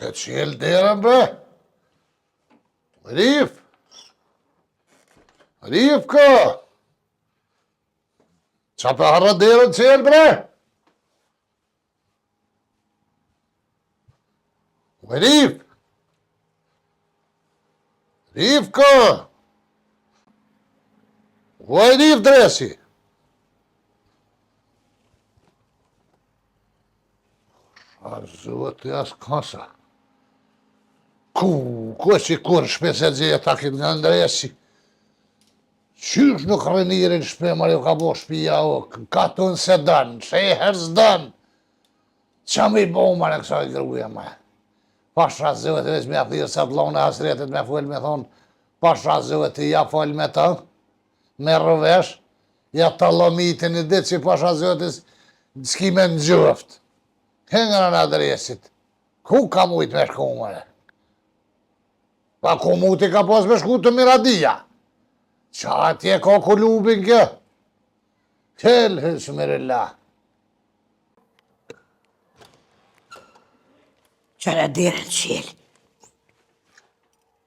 Të qelë derën, bre. Rif. Rif, ka. Qa për harra derën qelë, bre? Rif. Rif, ka. Vaj, Rif, dresi. A zëvët e asë kasa. Ku që i kur shpe se gjeja takit nga ndresi. Qysh nuk rënirin shpe, mar jo ka bo shpia o, ka të në se dënë, që e herë zdënë. Qa me i bo ma në kësa i gruja me. Pasha zëvët e veç me athirë se të lonë e hasretit me full me thonë, pasha zëvët e ja full me të, me rëvesh, ja të lomitin i ditë që pasha zëvët e s'ki me në gjëft. Hëngën në adresit. Ku ka mujt me shku mëre? Pa ku mujt i ka pas me shku të Miradia? Qa atje ka kulubin kë? Kel hësmirilla. Qëra dire qilë.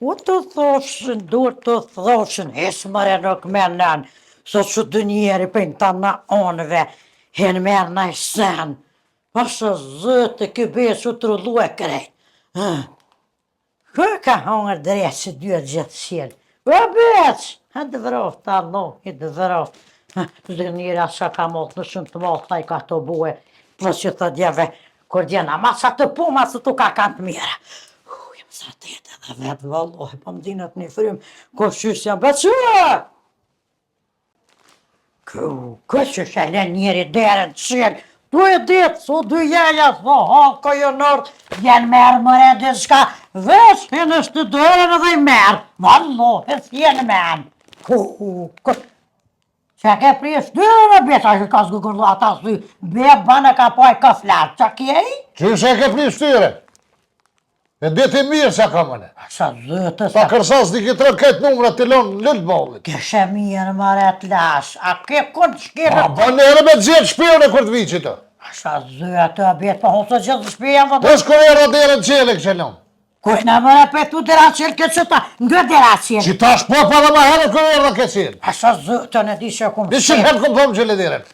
U të thoshin, dur të thoshin, hesmare nuk menen, sot që dë njeri për në të në onëve, hen merë në i sen. Pasë zëtë kë besu të rullu e krejt. Kë ka hongër dresi dyre gjithë qilë. O beq, hëndë vëroft, Allah, hëndë vëroft. Dë njeri asë ka mollë në shumë të mollë, ta i ka të bue, plus që të djeve, kur djena, ma sa të puma, së të ka kanë të mire. Jem sa të jetë edhe vetë, vallohi, po më dinët një frymë, ko qysh jam beqë! Kë që shëllën njeri derën qilë, tu e ditë, su dy jelja, thë hako jo nërë, jenë merë mëre dhe shka, veç hinë është të dërën edhe i merë, vallohi, s'jenë merë. Që ke prish dyrën e beta, që ka zgugurlu ata sy, be banë ka poj ka flarë, që kjej? Që që ke prish dyrën? E diti mirë që ka mëne. Sa zëtë Pa kërsas di ki të këtë numrat të lonë lëllë bollit. Këshe mirë mëre të lash, a ke kënë shkirë? Pa bënë e me të gjithë shpion e kur të vici të. Sa zëtë e betë, pa hosë gjithë shpijen vë Dhe shko e raderën qele kështë lonë. Kujna mëre për tu dera qelë këtë që ta, ngë dera qelë. Që ta shpo pa dhe ma herë kërë e rrë këtë qelë. A sa zëtë në di që kumë Dhe që herë këmë pëmë qele derën.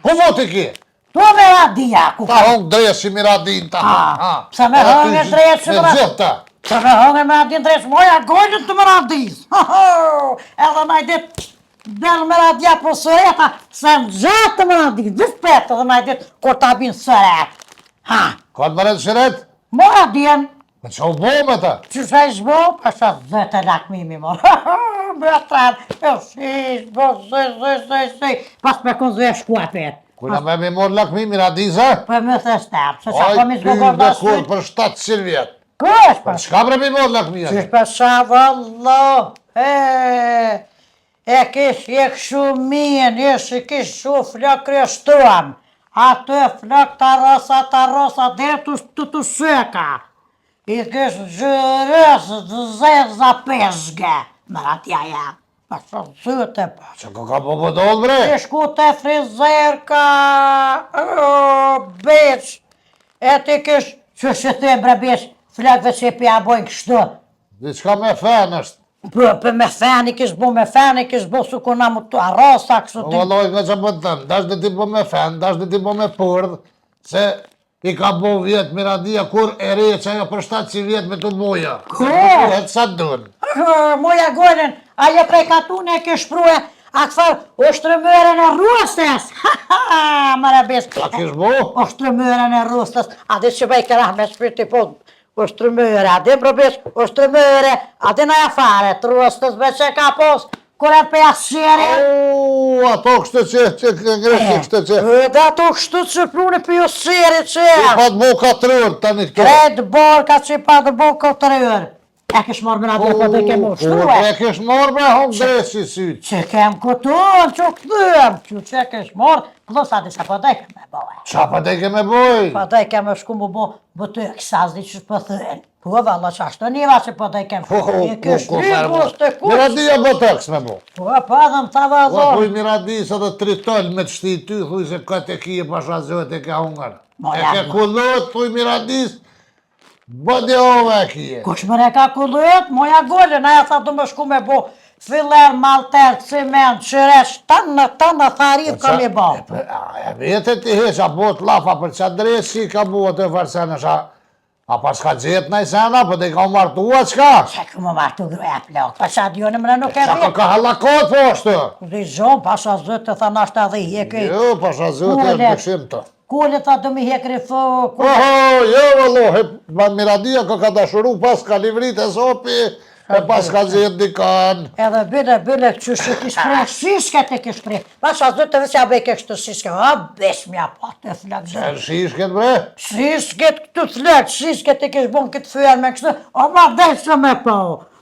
Ku voti ki? Tu me radia ku Ta hongë dresi miradin ta. Pse me hongë dresi me gjithë ta. Pse me hongë miradin dresi, moja gojnën të miradis. Edhe na i ditë, del miradia për sëreta, se në gjatë të miradis, dispetë edhe na i ditë, kur ta binë sëret. Ka të mërën sëret? Moja djenë. Me që u bo me ta? Që shë i shbo, pasha zëtë e lakmimi morë. Bëtran, e shish, bo, zëj, pas me kënë zëj shkua petë. Kujna me mi morë lakmi miradiza? Për më thë shtepë, se qa po mi zgogor da kur për 700 vjetë. Kësh për Shka bre mi morë lakmi? Qysh për shava Allah, e kish je këshu minë, ish kish shu flok kreshtuam. Atë flok të rosa, dhe të shëka. I kish gjërës të zeza peshge. Mëra tja jam. Pa shumë zëte pa. Që ka po dollë bre? Ti shku të frizerka, beq, e ti kish që shëtë bre beq, flakve që i pja bojnë kështu. Dhe qka me fen është? Për me fen i kish bo me fen, i kish bo su ku na mu të arrosa kështu ti. Valoj nga që për tënë, dash dhe ti bo me fen, dash dhe ti bo me përdh, se i ka bo vjetë miradia kur e re që ajo për 700 vjetë me të moja. Kërë? E të sa dënë. Moja gojnen, aje prej katune e kish pruje, a këfar, ushtrëmëren e rustës. Mara besë. A kish bo? Ushtrëmëren e rustës, a dhe që bëj këra me shpirti po, ushtrëmëre, a dhe më besë, ushtrëmëre, a dhe në jafare, të rustës be që ka pos, kur e për jasëri. Ato kështë që ngreshti kështë që. Dhe ato kështë që prune për jasëri që. I pa të bo 4 orë tani këto. Kretë borka që i pa të bo 4 orë. E kish morë me radhë po të kemë ushtruhe. E kish morë me hongë dresi sytë. Që kem këtunë, që këtëm, që kish morë, plus ati se po dajke me bojë. Qa pa dejke me boj? Po dajke me shku mu bo, bëtë kësa zdi që po thënë. Po valla që ashtë të njëva që po dajke me shku. E kish ribus të kush. Miradia bëtëks me bo. Po edhe më të vazhë. Thuj miradis edhe 3 toll me të shti ty, thuj se këtë e kije pasha zëhet e ke hungar. E ke kullot, thuj miradis, Bëdje ove kje. Kush më ka kulluet, moja gole, na e tha du më shku me bo filer, malter, ciment, qyresh, tanë, tharif ka me bo. E vete ti heqa po të lafa për që adresi ka bua të farsen është a pas ka gjetë në i sena, për të i ka martua qka? Që ku më martu gruja plok, pa sa djone më nuk e Qa vjetë. ka halakot po është? Dhe zonë, pasha zëtë të tha nashtë edhe i hekri. Jo, pasha zëtë e në pëshim të. Kule tha du mi hekri fë, Oho, jo vëllohi, Miradia ka dashuru pas ka livrit e sopi, e pas ka gjetë dikan. edhe bile që shë ki shprej, shishke të ki shprej. Pasha zëtë të vësja bejke kështë shishke, a besh mja pa të flak zëtë. E shishket bre? Shishke të flak, shishke të kish bon këtë fyër me kështë, o ma dhejshë me po.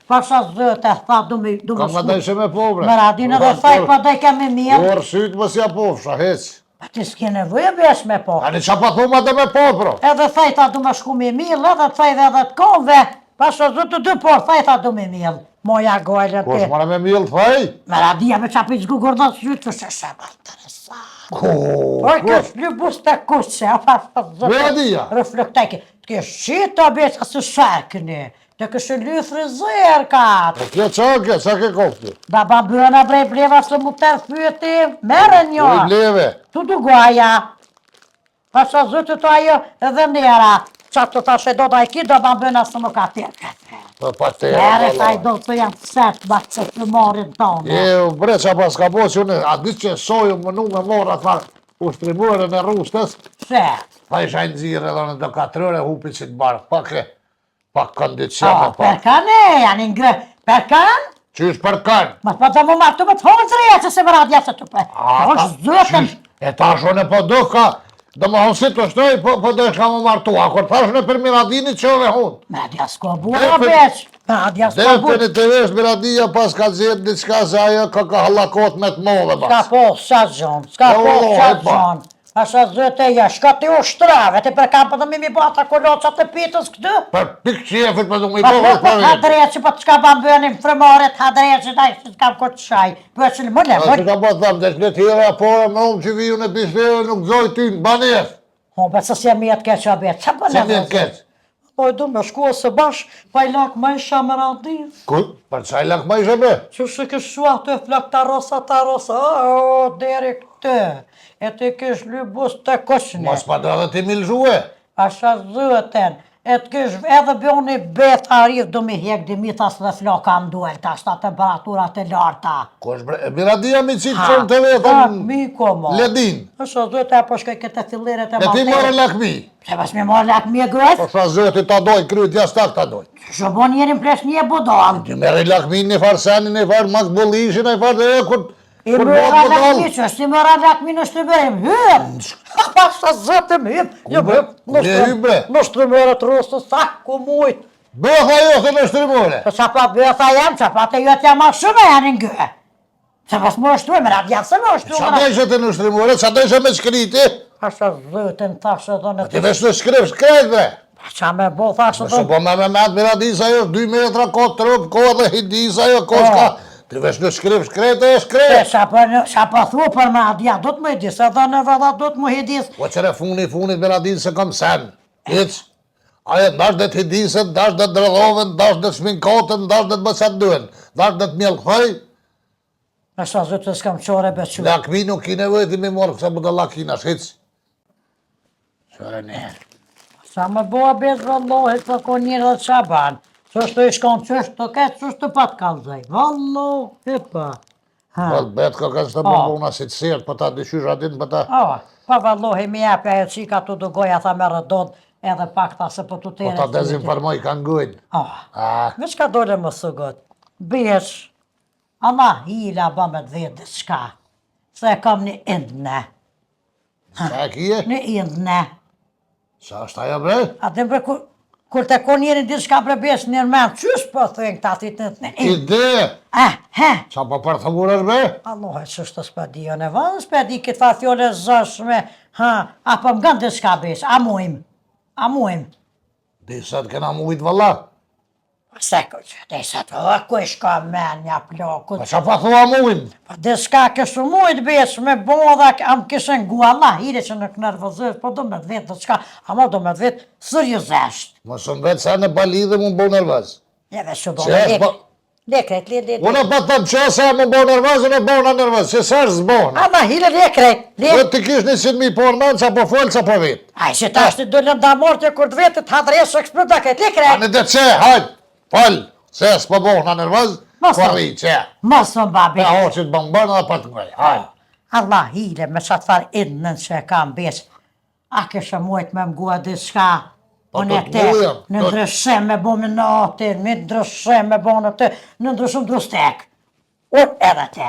Pasha zëtë e tha du me Ka nga dajshë me po bre? Mëradinë edhe thaj pa dhe kemi mirë. Orë sytë më si apofsha, hec. Pa ti s'ke nevojë besh me po. Ani qa pa thuma dhe me po, bro? Edhe thaj ta du me shku me milë, edhe thaj dhe të konve. Pasha zëtë dy por, thaj ta du me milë. Moja gojle Kosh ti. mëra me milë të faj? Meradia me qapi zgugur dhe të gjytë, që shë më interesant. Oj, Kosh, kësh ljubus të kushe, pasha zëtë. Meradia? Reflektejke, të kesh qitë o beca së shakëni. Të kështë ly frizer katë. e kje qa ke kofti? Baba bëna brej bleva së mu tërë fyëti, mere një. U i bleve. Tu du goja. Pasha zëtë të ajo edhe njera. Qa të thashe do da i ki, do ba bëna së më ka tërë. Për pa të Mere ta i do të janë sëtë, ba që të morin tonë. E, bre, qa pas ka po që unë, a di që soju më nuk me mora, tha, ushtrimurën e rustës, Sëtë. pa isha i nëzirë edhe në do 4 ore, hupi që të barë, pak kondicione, pak. Perkan e, janë ingrë. Perkan? Qysh për kanë? Ma të të më martu me të honë zërja që se më radja që të për. Honë zëtën. E tash unë po do ka, do më honë si të shtoj, po do shka më martu, a kur tash në për Miradini që ove hunë. Me radja s'ko bura beq. Me radja s'ko Dhe bura. për në të vesh Miradia pas ka zjetë diçka se ajo ka halakot me të modhe Ska bas. po qatë gjonë, ska Jo, po jo, qatë e pa. gjonë. Asha zëtë e ja, shka të ushtrave, të përkam për të mimi po ata kolocat të pitës këtë. Për pikë qefit për du më i Pa po po vesh po për vetë. hadreqi, po të shka ban bënim frëmaret, hadreqi, daj që t'kam këtë shaj. Po që në mëlle, A që ka po të thamë, dhe që tjera por me unë që viju në pishtere nuk zoj ty në banes. ho, për se si e mjetë keq a betë, që për Se mjetë keq. Po du me shku ose bash, pa i lak ma isha më radin. Për qaj lak ma ishe be? Që shë kësh shua të flak ta rosa, o, deri këtë. E të kësh lybus të koshne. Mos pa do edhe ti milzhue. Pasha zëten, e të kësh edhe bëni bet arif do me hek dimitas dhe floka mduel, ta shta temperaturat e larta. Kosh bre, Miradia mi qitë qënë të vetën Miko mo. ledin. Pasha zëte, po shkoj këtë filleret e E ti more lakmi. Se pas me marrë lakmi e grët, Pasha zëti ta doj, kryt jastak ta doj. shëbon njerin plesh një budon. Ti meri lakmi një farë senin, një farë makbulishin, një farë dhe e kur I mëra lakmi që është, i mëra lakmi në shtëmërim, hyp! Pasha zëte më hyp, jo më hyp, Ne hyp, bre. në shtëmëret rustës, sa ku mujt. Bëtha jote në shtrimore. Po qa pa bëtha jam, qa pa të jotë jam a shumë e janë ngë. Se pas më është me radja se më është Qa dojshë të në shtrimore, qa dojshë me shkriti? Pasha zëtën thashë dhe në Ti vesh në shkrejt bre. Qa me bo thashë Nëse dhe po me metë Miradisa jo, 2 metra ko trup, ko dhe hidisa jo, ko s'ka. Ti vesh në shkrejt e shkrejt. qa pa thu për me radja, do të më hedis, edhe në vëdha do të më hedis. Po qëre funit Miradisë se kom sen. Iq. Aje, ndash dhe t'hidisën, ndash dhe t'drëdhoven, ndash dhe t'shminkotën, ndash dhe t'bësat duen, ndash dhe t'mjellëkëfaj. Pasha zëtë s'kam qore bequ. Lakmi nuk ki nevojti me morë, kësa më të lakina, shqic. Qëre ne. Sa më boa bezë vëllohi, të ko njërë dhe qa banë. Qështë i shkon qështë të ketë, qështë të patë kalzaj. Vëllohi, pa. Po betë ka kanë të bërbuna si të sirtë, po ta dyshysh atin, po ta... Pa vëllohi mi japja e qika të dugoja, tha me rëdod, edhe pak ta se po të Po tere. ta dezinformoj kanë gujnë. Me qka dole më sugot? Besh, Allah hila ba me të vetë shka. Se kam një indne. Qa e kije? Një indne. Qa është ajo bre? A të bre, kur të ko njerin ditë shka për besh njërë men, qysh po thënë këta të të në indne? Ide! Qa po për të murër bre? Allah, që është të spedi, jo në vënë spedi këtë fa fjole zëshme, apo më gëndë shka besh, a mujmë. Disat kena mujt valla. Se këtë se të ku shka menja plakut. Pa qa pa thua mujnë? Pa diska kësë mujt besë me bo dhe am këshën gu Allah, hire që në nervozës, po do me të vetë dhe qka, ama do me të vetë sërjëzesht. Mos më vetë sa në bali dhe më bo nervaz. Jeve së bo Që me është lekret, Unë pa të që se më bo nervaz, unë bo në nervaz, që sa është zbona. ama hire lekret, Dhe të kish 100.000 por në qa po folë, qa po vitë. Aj, që ta është të dole nda mortje kur të vetë të hadresë që eksploda këtë lekret. Anë dhe që, hajtë, falë, se s'po bo në nervaz, Mos po të- rri, që. Mos në babi. E ho që të bëngërnë dhe pa të ngrej, hajtë. Allah hile me qatë farë idnën që e kam besë. A kështë mujt me mgua diska. Po Unë e të te, t'mujem, në të- ndryshem me bo me natin, me ndryshem me bo në te, në ndryshum drustek. Unë edhe te,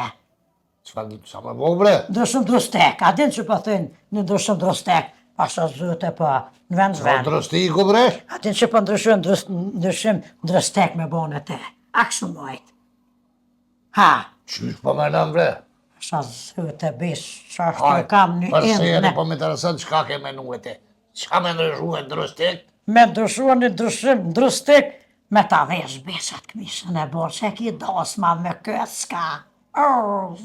Qa me bo bre? ndryshum drustek. A din që po thënë në ndryshum drustek, pasha zëte po, në vend Po vend. drëstiku bre? A din që po ndryshum drustek me bo në te. A kështë mujt. Ha, Qysh po me nëm bre? pasha zëte bisë, që ashtu e kam një Përsejeni indë. po me të rësën qka ke menu e te? Qa me ndryshu e drëstik? Me ndryshua një drustik, me ta vesh besat këmishën e borë, që e ki dos ma me këtë s'ka.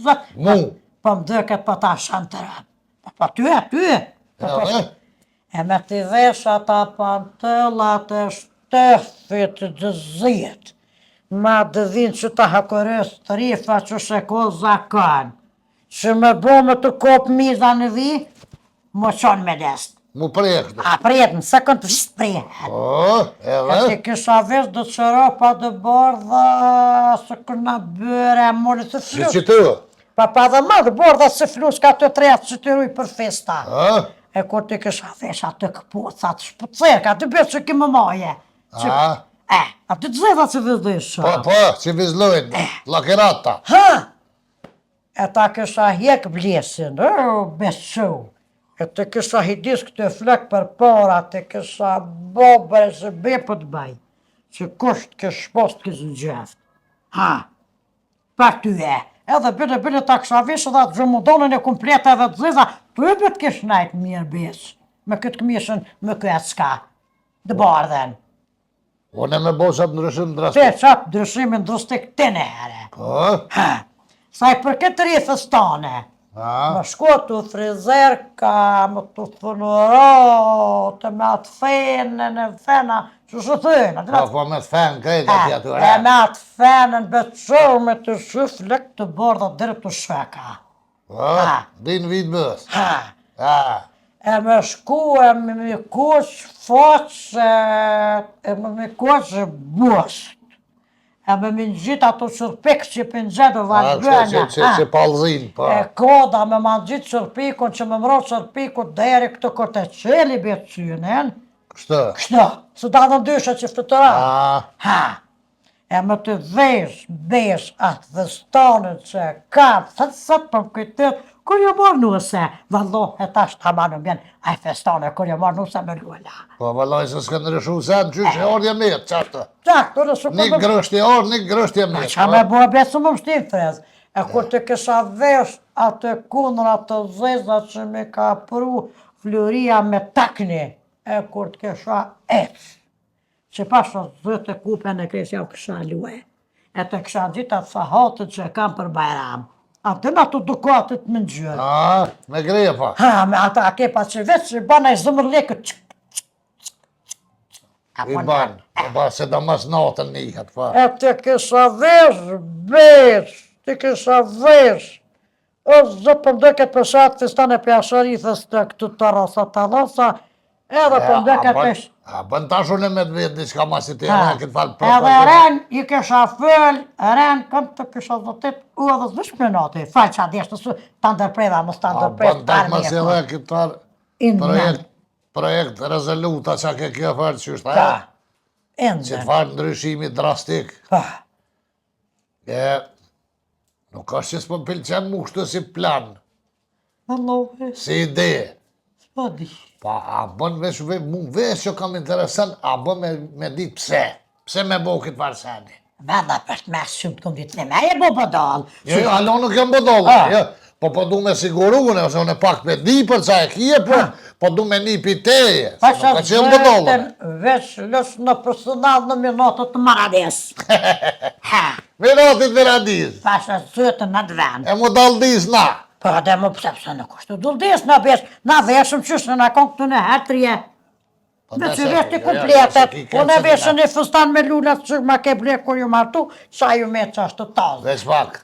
Zët, Mu? po më dëket po ta shanë të rëmë. Po ty. E me t'i vesh ata pantëllat e shtefit dëzit. Ma dëvin që ta hakorës të rifa që sheko zakon. Që me bo me të kopë miza në vi, mo qonë me destë. Mu prejkë. A prietën, se kënë të shtë prijet. O, E edhe? që kisha vesh dhe qëra pa dhe bardha, se këna bëre, mori të Si flus. që të? Pa dhe ma dhe bardha se flus ka të tretë që të ruj për festa. A? E kur të kisha vesh atë këpocat, shpëcek, atë bëtë që këmë maje. A? Atë të zedha që vëzdisha. Po, që vizlojnë, lakerata. Ha! E ta kisha hjek blesin, besu. E të kisha hidis këtë flek për para, të kisha bobër se be për të baj. Që kusht kësh post kësë në gjeft. Ha! Pa ty e. Edhe bërë ta kisha vishë dhe të gjumudonën e kompleta edhe të zeza, të e bëtë kish najtë mirë besë. Me këtë këmishën më këtë s'ka. Dë bardhen. Unë me bo qatë ndryshim Te drastik. qatë ndryshimin drustik të nere. Po? Ha! Saj për këtë rithës tane. A? Më shko të frizerka, më të funuratë, me atë fenën e fena, që shë thënë, Po me të fenë krejtë ati e atyre. me atë fenën beqërë me të shyf lek të bordha dherë të shveka. Po, din vitë bës. Ha, A? e me shku e me kush faqë, e me kush bust. E me më gjitë ato qërpik që për në gjetë A, vazhbënja. që palzin, po. E koda me ma gjitë qërpikun që me mro qërpikun deri këtë kur të qeli betë qynen. Kështë? Kështë, së da dhe ndyshe që fëtëra. A? Ha, e me të vesh atë vëstanën që e kam, sët për këtë, kur jo marrë nuse, vallohet ashtë ta ma në mjenë, a i festane, kur jo marrë nuse me lulla. Po vallaj se s'ka ndryshu sen, qysh e orë jam jetë, qashtë. Qakë, në shumë Një grësht e orë, një grësht jam jetë. Qa me bua besu më mështim frez. E kur të kisha vesh atë kundra të zeza që me ka pru fluria me takni, e kur të kisha eq, që pasha zëtë kupe në kresja u kisha lue, e të kisha gjitha të sahatët që e kam për Bajram. Atë në ato dukatit më në gjërë. A? Me greja pa. Ha, me ata kepa që veç që bana i zëmër lekët. I banë, e ba se da mas natën njëhet, pa. E të kisha vesh, të kisha vesh. O, zëtë për mdëket për shatë fistan e pjasharithës të këtu të rasa të lasa, edhe për mdëket për shatë. A bën tash unë me të vetë diçka mas i të e këtë falë për Edhe ren i kisha fëll, ren këmë të kisha zotit, u edhe zvish për nati, falë që adeshtë të të ndërpreda, mos të A ndërpreda bën tash mas i dhe këtë Indën. projekt rezoluta që ke kjo farë që është Pa, ajo, që indën. të farë ndryshimi drastik. Pa, Nuk është që s'po pëlqen mu kështu si plan, Allahe, si ide. s'pa di. Pa, a bën vesh, mu vesh që kam interesant, a bën me ditë pse. Pse me bo këtë farë seni. Venda për të mes shumë të këmë ditë në me, e bo bëdal. Jo, alo nuk jam bëdollë, jo. Po du me siguru, ose unë pak me di për qa e kje, po du me një piteje. Pasha Nuk ka qenë më dollë. zëtën veç lës në personal në minutët të marades. Minutit Miradis. Pasha zëtën në të vend. E mu daldis na. Po edhe më pëse në kushtu duldis në besh, na veshëm qështë në konë këtu në hertrije. Me që veshti kompletet, po në veshën e fustan me lullat që ma ke blek kur ju martu, sa ju me që është të tazë. Veç pak.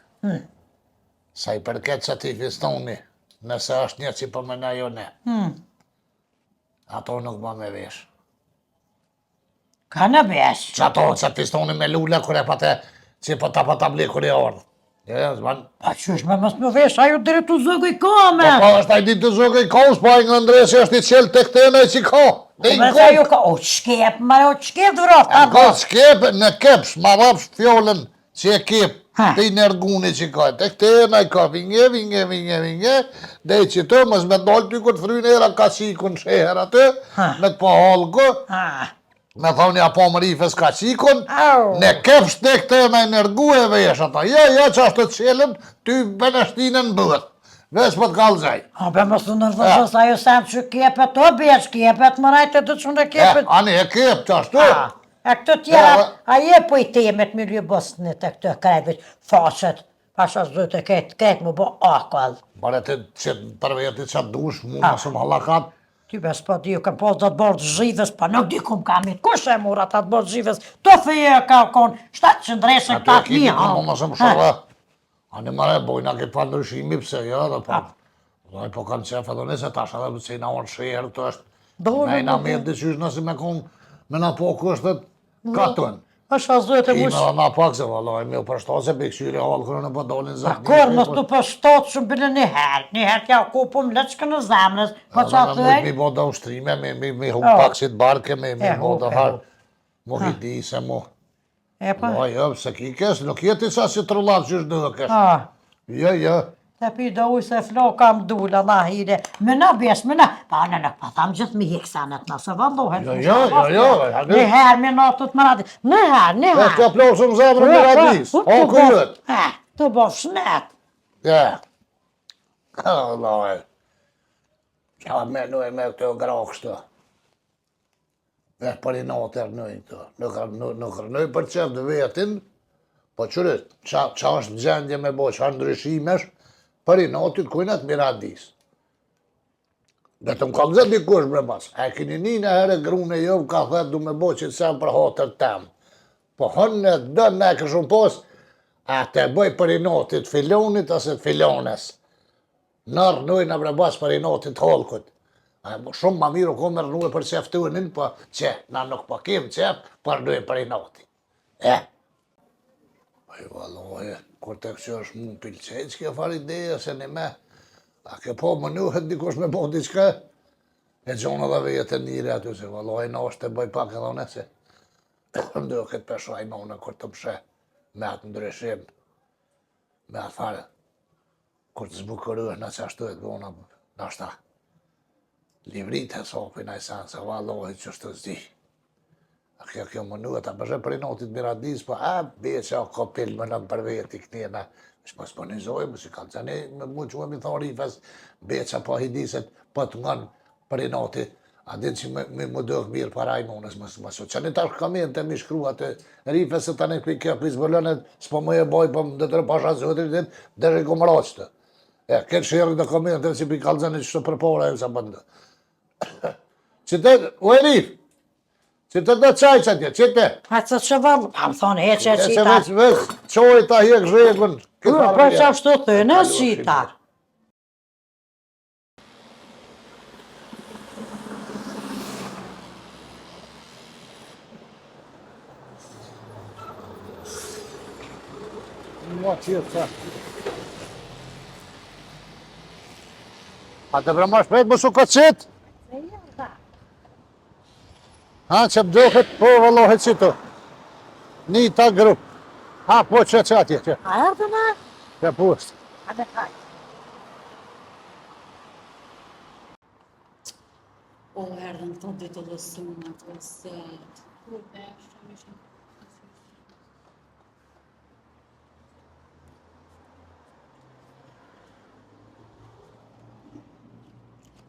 Sa i përket që ti fistoni, nëse është një që për mëna jo ne. Ato nuk ma me vesh. Ka në besh. Që ato që fistoni me lullat kër e pate që për ta blek kër e ordë. Zban. Pa qysh me mës më vesh, ajo dire të zëgë i kame. Po është ajdi të zogë i kaus, po ajnë Andresi është i qelë të këtene e që ka. Me sa ju ka, o qkep, ma o qkep dhe vrot. Ka qkep, në keps, ma rapsh fjollën që e kep, të i nërguni që ka. Të këtene i ka, vinge, dhe i që të, mës me dollë ty këtë frynë era ka qikun shëher atë, me të po halko. Me thoni apo më rifës ka qikun, ne keps të këtene i nërgu e vesh ata. Ja që është të qelën, ty beneshtinën bëhet. Vesh për të kalëzaj. Be më së nërvëzës, ajo sen që kepet, o besh kepet, më rajtë të që në kepet. Ani e kep, që ashtu. E këtë tjera, a je po i temet me lje bësnit e këtë krejbit, faqet, pasha zëtë e këtë më bo akall. Bare të që për vetit që dush, mu më shumë halakat. Ty bes po di, kam pas dhe të bërë zhives, pa nuk di kum kamit, kush e mura ta të bërë zhives, të feje ka konë, 700 këta të një hamë. Mu më shumë shumë, ani mare bojna këtë pa ndryshimi, pëse jo, dhe pa. Dhe po kanë qef edhe nëse tash edhe pëse i na orë shërë, të është, me i na mirë të qysh nëse me konë, me na po kështet, katën. Është a zëtë e I me mush. dhe na pak se valoj, me u përshtot se për këqyri halë kërë në po dolin zëtë. Akor, mës të përshtot shumë bële një herë tja kupum leçkë në zemrës, po që a thëj? Mi bo da ushtrime, mi hu pak si të barke, mi bo da harë, mu hiti se mu. E pa? Jo, se ki kes, nuk jeti sa si trullat që është në kes. Jo. Te pi do uj se flo kam dula, na hire, me na besh, me na, pa në nuk pa tham gjithë mi hiksenet na, se vallohet. Jo. Një herë me natët më radi, një herë. Vesh ka plohë shumë zemrë në radis, o këjët. Të bo shnet. Ja. Allah, qa me nëj me këtë grakshtë. Vesh për i natër nëj të, nuk rënëj për qef dhe vetin, po qërët, qa është gjendje me bo, qa ndryshimesh, për i natit kujnat miradis. Dhe të më ka gëzët dikush bre bas, e kini një në herë grune jovë ka thët du me bo që të sem për hatër tem. Po hënë në dënë ne këshum pos, a te bëj për i natit filonit ose filones. Nërë nëj në bre bas për i natit halkut. Shumë ma miru ko me rënue për qef të unin, po që na nuk po kem qef, për nëj për i natit. Aj valoje, kur të kësë është mu pilqej, që ke far ideja se një me, a ke po më nuhet dikush me po diqka, e gjonë dhe vejet e njëri aty, se valoje në është të bëj pak edhe në se, ndo këtë peshuaj në unë kur të mshe, me atë ndryshim, me atë fare, kur të zbukurësh në që ashtu e të bona, në ashta, livrit e sopin a i sanë, se valoje që është të zdi. A kjo më nuhet, a përshë për i notit miradis, po bje që a ka pilme në për veti këtjena, që po sponizojmë, si kanë qëni, me mu që mi thonë rifës, bje që po hidiset, po të nganë për i notit, a din që mi më dëhë mirë para i monës, më sot. Që një tash kamen të mi shkru atë rifës, se të një këj kjo pizbëllënet, s'po më e boj, po më dhe të pasha zëtër, dhe që kom raqëtë. Këtë shërë në kamen të që pi kalëzëni që të përpora e sa bëndë. Që të, u e rifë, që të do qaj që atje, që të? A të që vallë, pa më thonë, e që e qita. E që veç, qoj ta hjek zhegën. Po që ashtu të në qita. Mua qëtë që. A të vrema shpejt më su ka qëtë? Ha, që bëdohet, po vëllohet që të. Një ta grupë. Ha, po që atje, që. A erdë në? Që poshtë. A dhe kaj. O, erdën të ditë dhe sunë, të setë.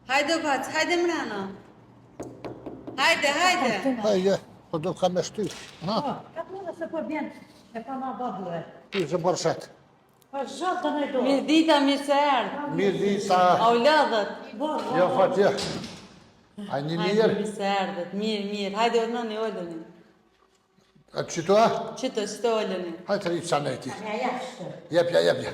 Hajde bac, hajde mrena. Hajde. Hajde, po do ka me shty. Ha? Ka të mëna se po vjen e pa ma babue. Ty që bërshet. Po zot të ne do. Mirë dita, mirë se erdhë. Mirë dita. A u lodhët? Jo, fatje. A një Hajde, mirë? mirë se erdhët, mirë. Hajde o nëni, ollëni. A qëto a? Qëto ollëni. Hajtë rritë sa nejti. Ja jashtë. Jepja.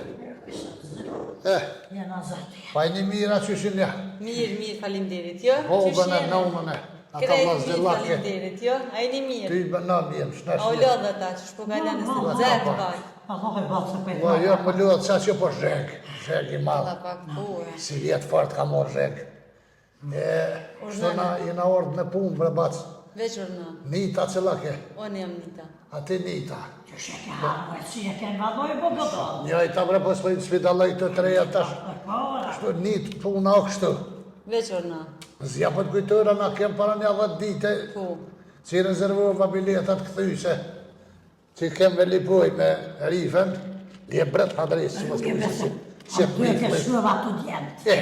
Jena zati. Pa një mirë a qëshin ja. Mirë, faleminderit, jo? Bobën e nëunën e. Ata Krejt vlasë dhe mirë, lake. faleminderit, jo? A jeni mirë? Ty bë në mirë, shnesh A u mirë. lodhët a, që shpo kalane se të zetë pak. Allah e batë se Po, jo, më luat sa që po zheg. Zheg i madhë. Allah pak buë. Si vjetë fort ka morë zheg. Kështu na jena ordë me punë bre bacë. Veç urna. Nita cëla ke. Unë jam Nita. A ti Nita. që sheke harë, si e ke vadoj po do. Njaj ta bre po s'pojnë spitallaj të treja tash. Kështu nitë puna o kështu. Veç urna. Zja për të kujtëra na kem para një 10 dite. Po. Që rezervova biletat këthyse. Që kem me lipoj me rifen. Je bret adresë. Që Nuk e mos besë, Se a duhe ke shluva të djenë.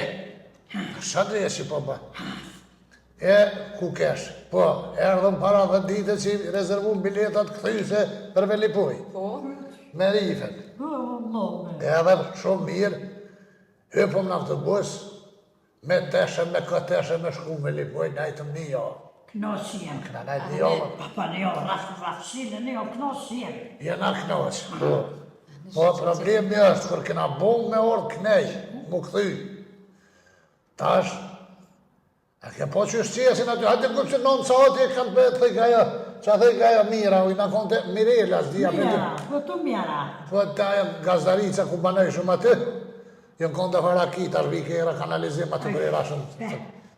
Kësha adresi po ba. Ku kesh? Po, erdhëm para 10 dite që rezervum biletat këthyse për me lipoj. Po. Me rifen. Allah, Edhe shumë mirë, hypëm në autobus, me teshe, me këteshe, me shku me lipoj, najtëm një jo. Knosien. Këna najtë një jo, Pa një jo, rafsile, një jo, knosien. jena knoq. Po, problemi është, kër kena bung me orë knej, mu këthy. Tash, a ke po që shqesin aty, hajtë këpë që 9 saati e kanë për të thëjka jo, që a thëjka jo mira, u i në konte Mirela, s'dia për të. Mjera, po të mjera. Po të ajo gazdarica ku banoj shumë aty, jënë konte faraki, tash vike era kanalizim aty për i rashën.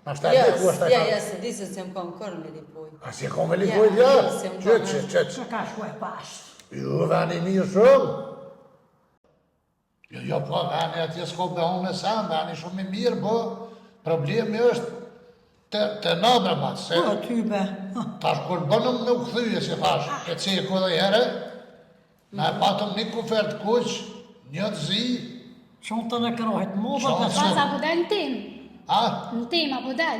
Na shtaj të ku është Ja, ajta. se di se s'jam kom kërë me lipoj. A si e kom e lipoj ja? Qëtë. Që ka shku e pashtë. Jo, veni mirë shumë. Jo, po, veni atje s'ko behon e sen, veni shumë i mirë, po, problemi është të nëbër matë, se Po, ty be. tash kur bënëm me u këthyje, si thash, e ceku dhe here, na e patëm një kufert kuq, një të zi, Shumë të në kërohet mu, Shumë për të të Sa po del në tim, a, në tim apo del?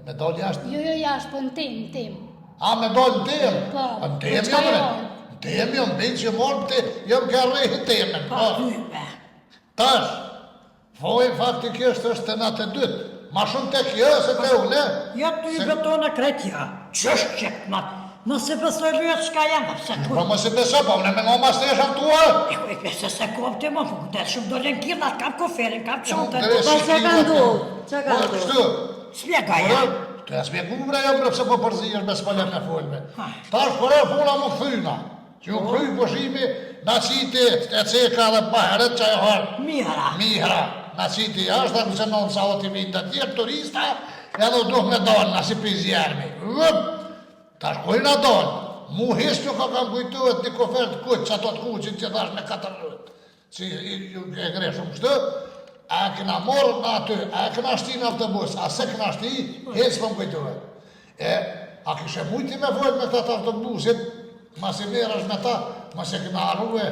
me dol jashtë, Jo, jashtë, po në tim. a, me dol në tem, Po, në tem po, jo, bre, jo. në tem jo, në bitë që morë të, jam ka rejë temen, po. ty be. Tash, voj faktikisht është të natë e dytë, ma shumë të kjo se të une. Ja ty beto në kretja. Qështë që këmat? Nëse besoj rrët shka janë, pëse ku? Po mos e beso, po une me ngoma së të esham tua. E pëse se kom të më fukë, dhe shumë do lën kirnat, kam koferin, kam qontën. Interes- Pa që ka ndohë? Që ka Po, ndohë? kështu. Spjega ja. Të e spjegu bre jo bre, pëse po përzijesh me s'pallem me folme. Tash, për e puna më këthyna, që ju kryj pushimi, na qiti e ceka dhe baheret që e harë. Mihra, na qiti jashtë, dhe nëse non sa oti vinë të tjerë turista, edhe u duh me donë, na si pizjermi. Tash, ku i na donë? Mu hisë që ka kam kujtuet një kofert kuq, që ato të kuqin që thash me 4 rrët. Si e gre shumë kështu, a e këna morë në aty, a e këna shti në autobus, a se këna shti, hisë më kujtuet. A kishe mujti me vojt me këtë autobusit, mas i merë është me ta, mas e këna arruve,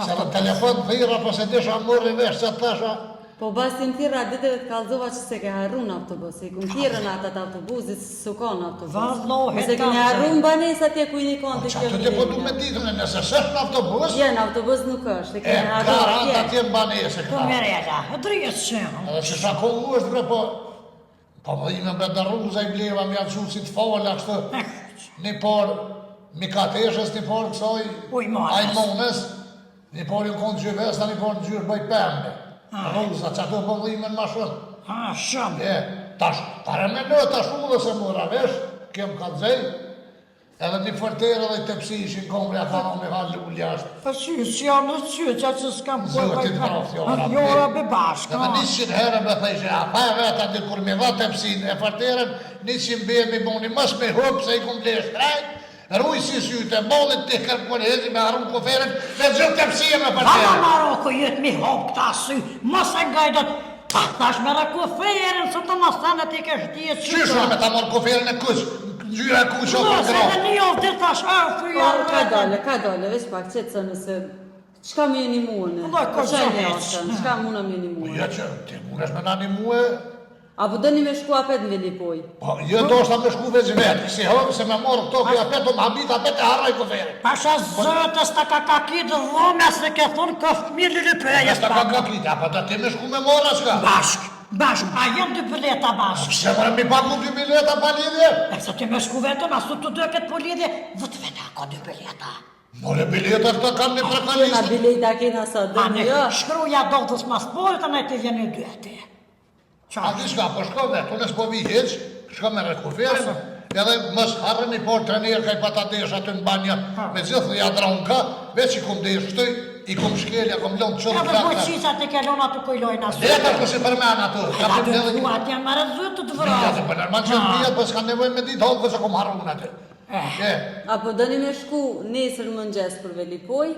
se në telefon thira, po se disha mërë i vesh, se të thasha, Po basi në tjera ditëve të kalzova që se ke harru në autobus, i kumë tjera në atat autobusit, s'u ka në autobus. Vallohet Se kënë harru në banes atje ku i një konë të që kjo aty të po du me ditën e nëse sështë në autobus, Ja, në autobus nuk është, e e kënë harru karant atje. atje në banese Po këta. merela, drejës shemë. Edhe që shako u është bre, po më ime bre të rruza i bleva, më janë shumë si të fola, kështë, një por Mikateshës, një por kësoj, Ujmonës. Ajmonës, një por ju konë gjyvesta, një por në gjyrë bëj pembe. Rruza, që ato po më ime në ma shumë. Ha, shumë. Tash, pare me në, tash u dhe se mora vesh, kem ka dzej, edhe një fërtere dhe i tepsi ishin komre, ata në me halë u ljashtë. Po që janë në që, që që s'kam Zotit vraf, jora. Jora be bashkë. Edhe 100 herë me thejshe, a pa e vetë aty kur me dha tepsin e fërteren, 100 bërë mi boni mës me hopë se i kum le shtrajt, rruj si syte, bollit të kërkone, hezi me arun koferen, me gjithë tepsie me Hala fërteren. Maroko jetë mi hopë këta sy, mos e gajdot. Pa, tash me rako fejerën, së të nastanë ti ke shtjetë që Qysh me ta morë koferen e kush, gjyra e kush o Mos për edhe një ovë të tash, Ka dole, veç pak qëtë se nëse... Qka me jeni muën e? Allah, ka Po qaj qenë ne heq. asën, qka muna me jeni muën? Ja që, ti munesh me nani muë, Apo dëni me shku apet në Velipoj? Po, jo do është me shku veç vetë, si hëmë se me morë këto për apet, o më habit apet e harraj kuferin. Pasha zëtës të kakakit dhome se ke thonë këftë mirë lëpëja. Esta kakakit, apo da ti me shku me morë s'ka? Bashk, a jem 2 bileta bashk. Pse mërë mi pagu 2 bileta pa lidhje? E se ti me shku vetëm, asu të dy këtë po lidhje, vëtë vete ka 2 bileta. More bileta këta kam një Kena prekaliste. bileta kena sa dëni jo. Shkruja dotës mas porit, a ne të vjeni 2 ti. A di shka, po shko me, unë s'po vi heq, shko me rekuferin, edhe mos harrën i por trener ka i patatesh aty në banja, me gjithë ja dronka, veç i kum desh shtoj, i kum shkelja, kum lënë qëllë Edhe bojqisa të kelon atë kujlojnë asu. Leta ku si përmen ato, ka Ata të të edhe duat janë marrë zëtë të Ja, vrasë. të për nërman që në pijat, po s'ka nevoj me ditë honë, se kum harru unë aty. Apo dëni me shku nesër mëngjes për Velipoj?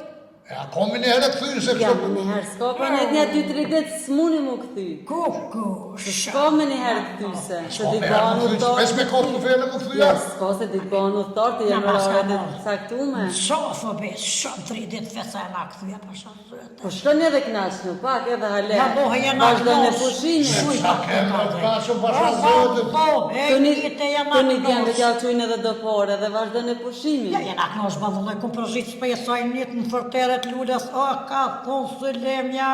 A komi një herë këthyri se Ja, kështë... me një herë s'ka, pra një 2-3 ditë s'muni mu këthy. Kuku, S'ka me një herë këthyse, se Po ditë me ba herë në më thyri, uthtarë. veç me kohë të fele më Ja, këthyja. s'ka se ditë ba në uthtarë, të jenë orare të caktume. Shofë be, shumë 3 ditë fesa e nga këthuja pasha zëtë. Po shkën edhe knaqë në pak, edhe hale. Ja bohe jenë Vazhdo në aknos. pushime. Sa kemë të kashëm pasha zëtët. Po, e njëte jenë Të një gjenë të aknos. t'ja qujnë edhe do pore dhe vazhdo në pushime. Ja jenë aknos badhulloj, ku përgjit s'pesoj njët në fërteret lullës, o, ka thonë së lemja,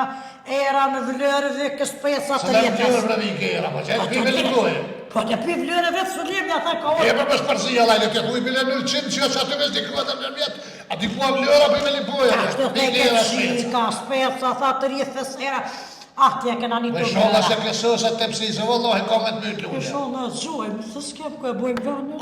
era në vlërëve, kësë pesa Se të në jetës. gjërë vredi kera, po që e t'pi me likoje. Po të pi vlërëve të së lemja, tha ka E orë. për për shpërësia lajle, të thuj bile 0 që është aty me s'dikua të nërmjet, a dikua vlëra për me lipoje. Ashtë të ke qika, speca, tha të rjithës era. Atje kena një Me të sholla se vlëra. kësësa të pësi, se vëllohi ka me të mytë Po lullë. shonë në zhojmë, se s'kem ku e bojmë vënë.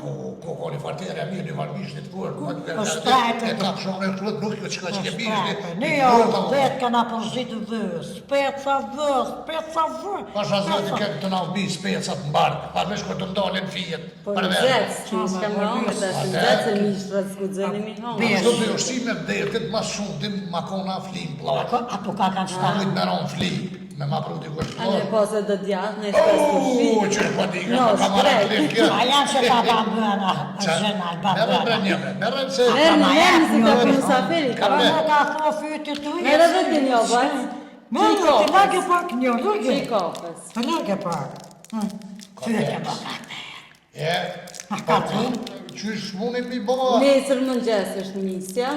Ko një fartere, a mirë një varmish një të furë, Po shtrajtë. e ka shumë e kërët nuk jo që ka që ke bishti. Ne jo, vetë kena përgjit vë, speca vë. Pasha zëti këtë të navbi specat në barë, pas me shko të ndalin fijet. Po në zecë, që në shkam rongë, të ashtë në zecë, e mishra s'ku dzeni mi hongë. Shto për ushime vdetit mas shumë dim ma kona flim plakë. Apo ka kanë shtarë. Mujt me ronë flim, me ma pruti kështë A në plakë. posë dhe djatë, në shpes të shi. Që e pa diga, No, ka marrë shtrejt. flim kjo. A janë që ta babëna, zhena i Merë bre babëna. njëme, merë se... Merë si të për musafiri, ka Ka me. më ka thua fyti të ujë. Merë dhe të një bajtë. Më në të lage pak një, Që lage. i kafës. Të lage pak. Fyte më ka të. E, A ka të? qysh muni mi bo, Nesër mëngjes është njësja.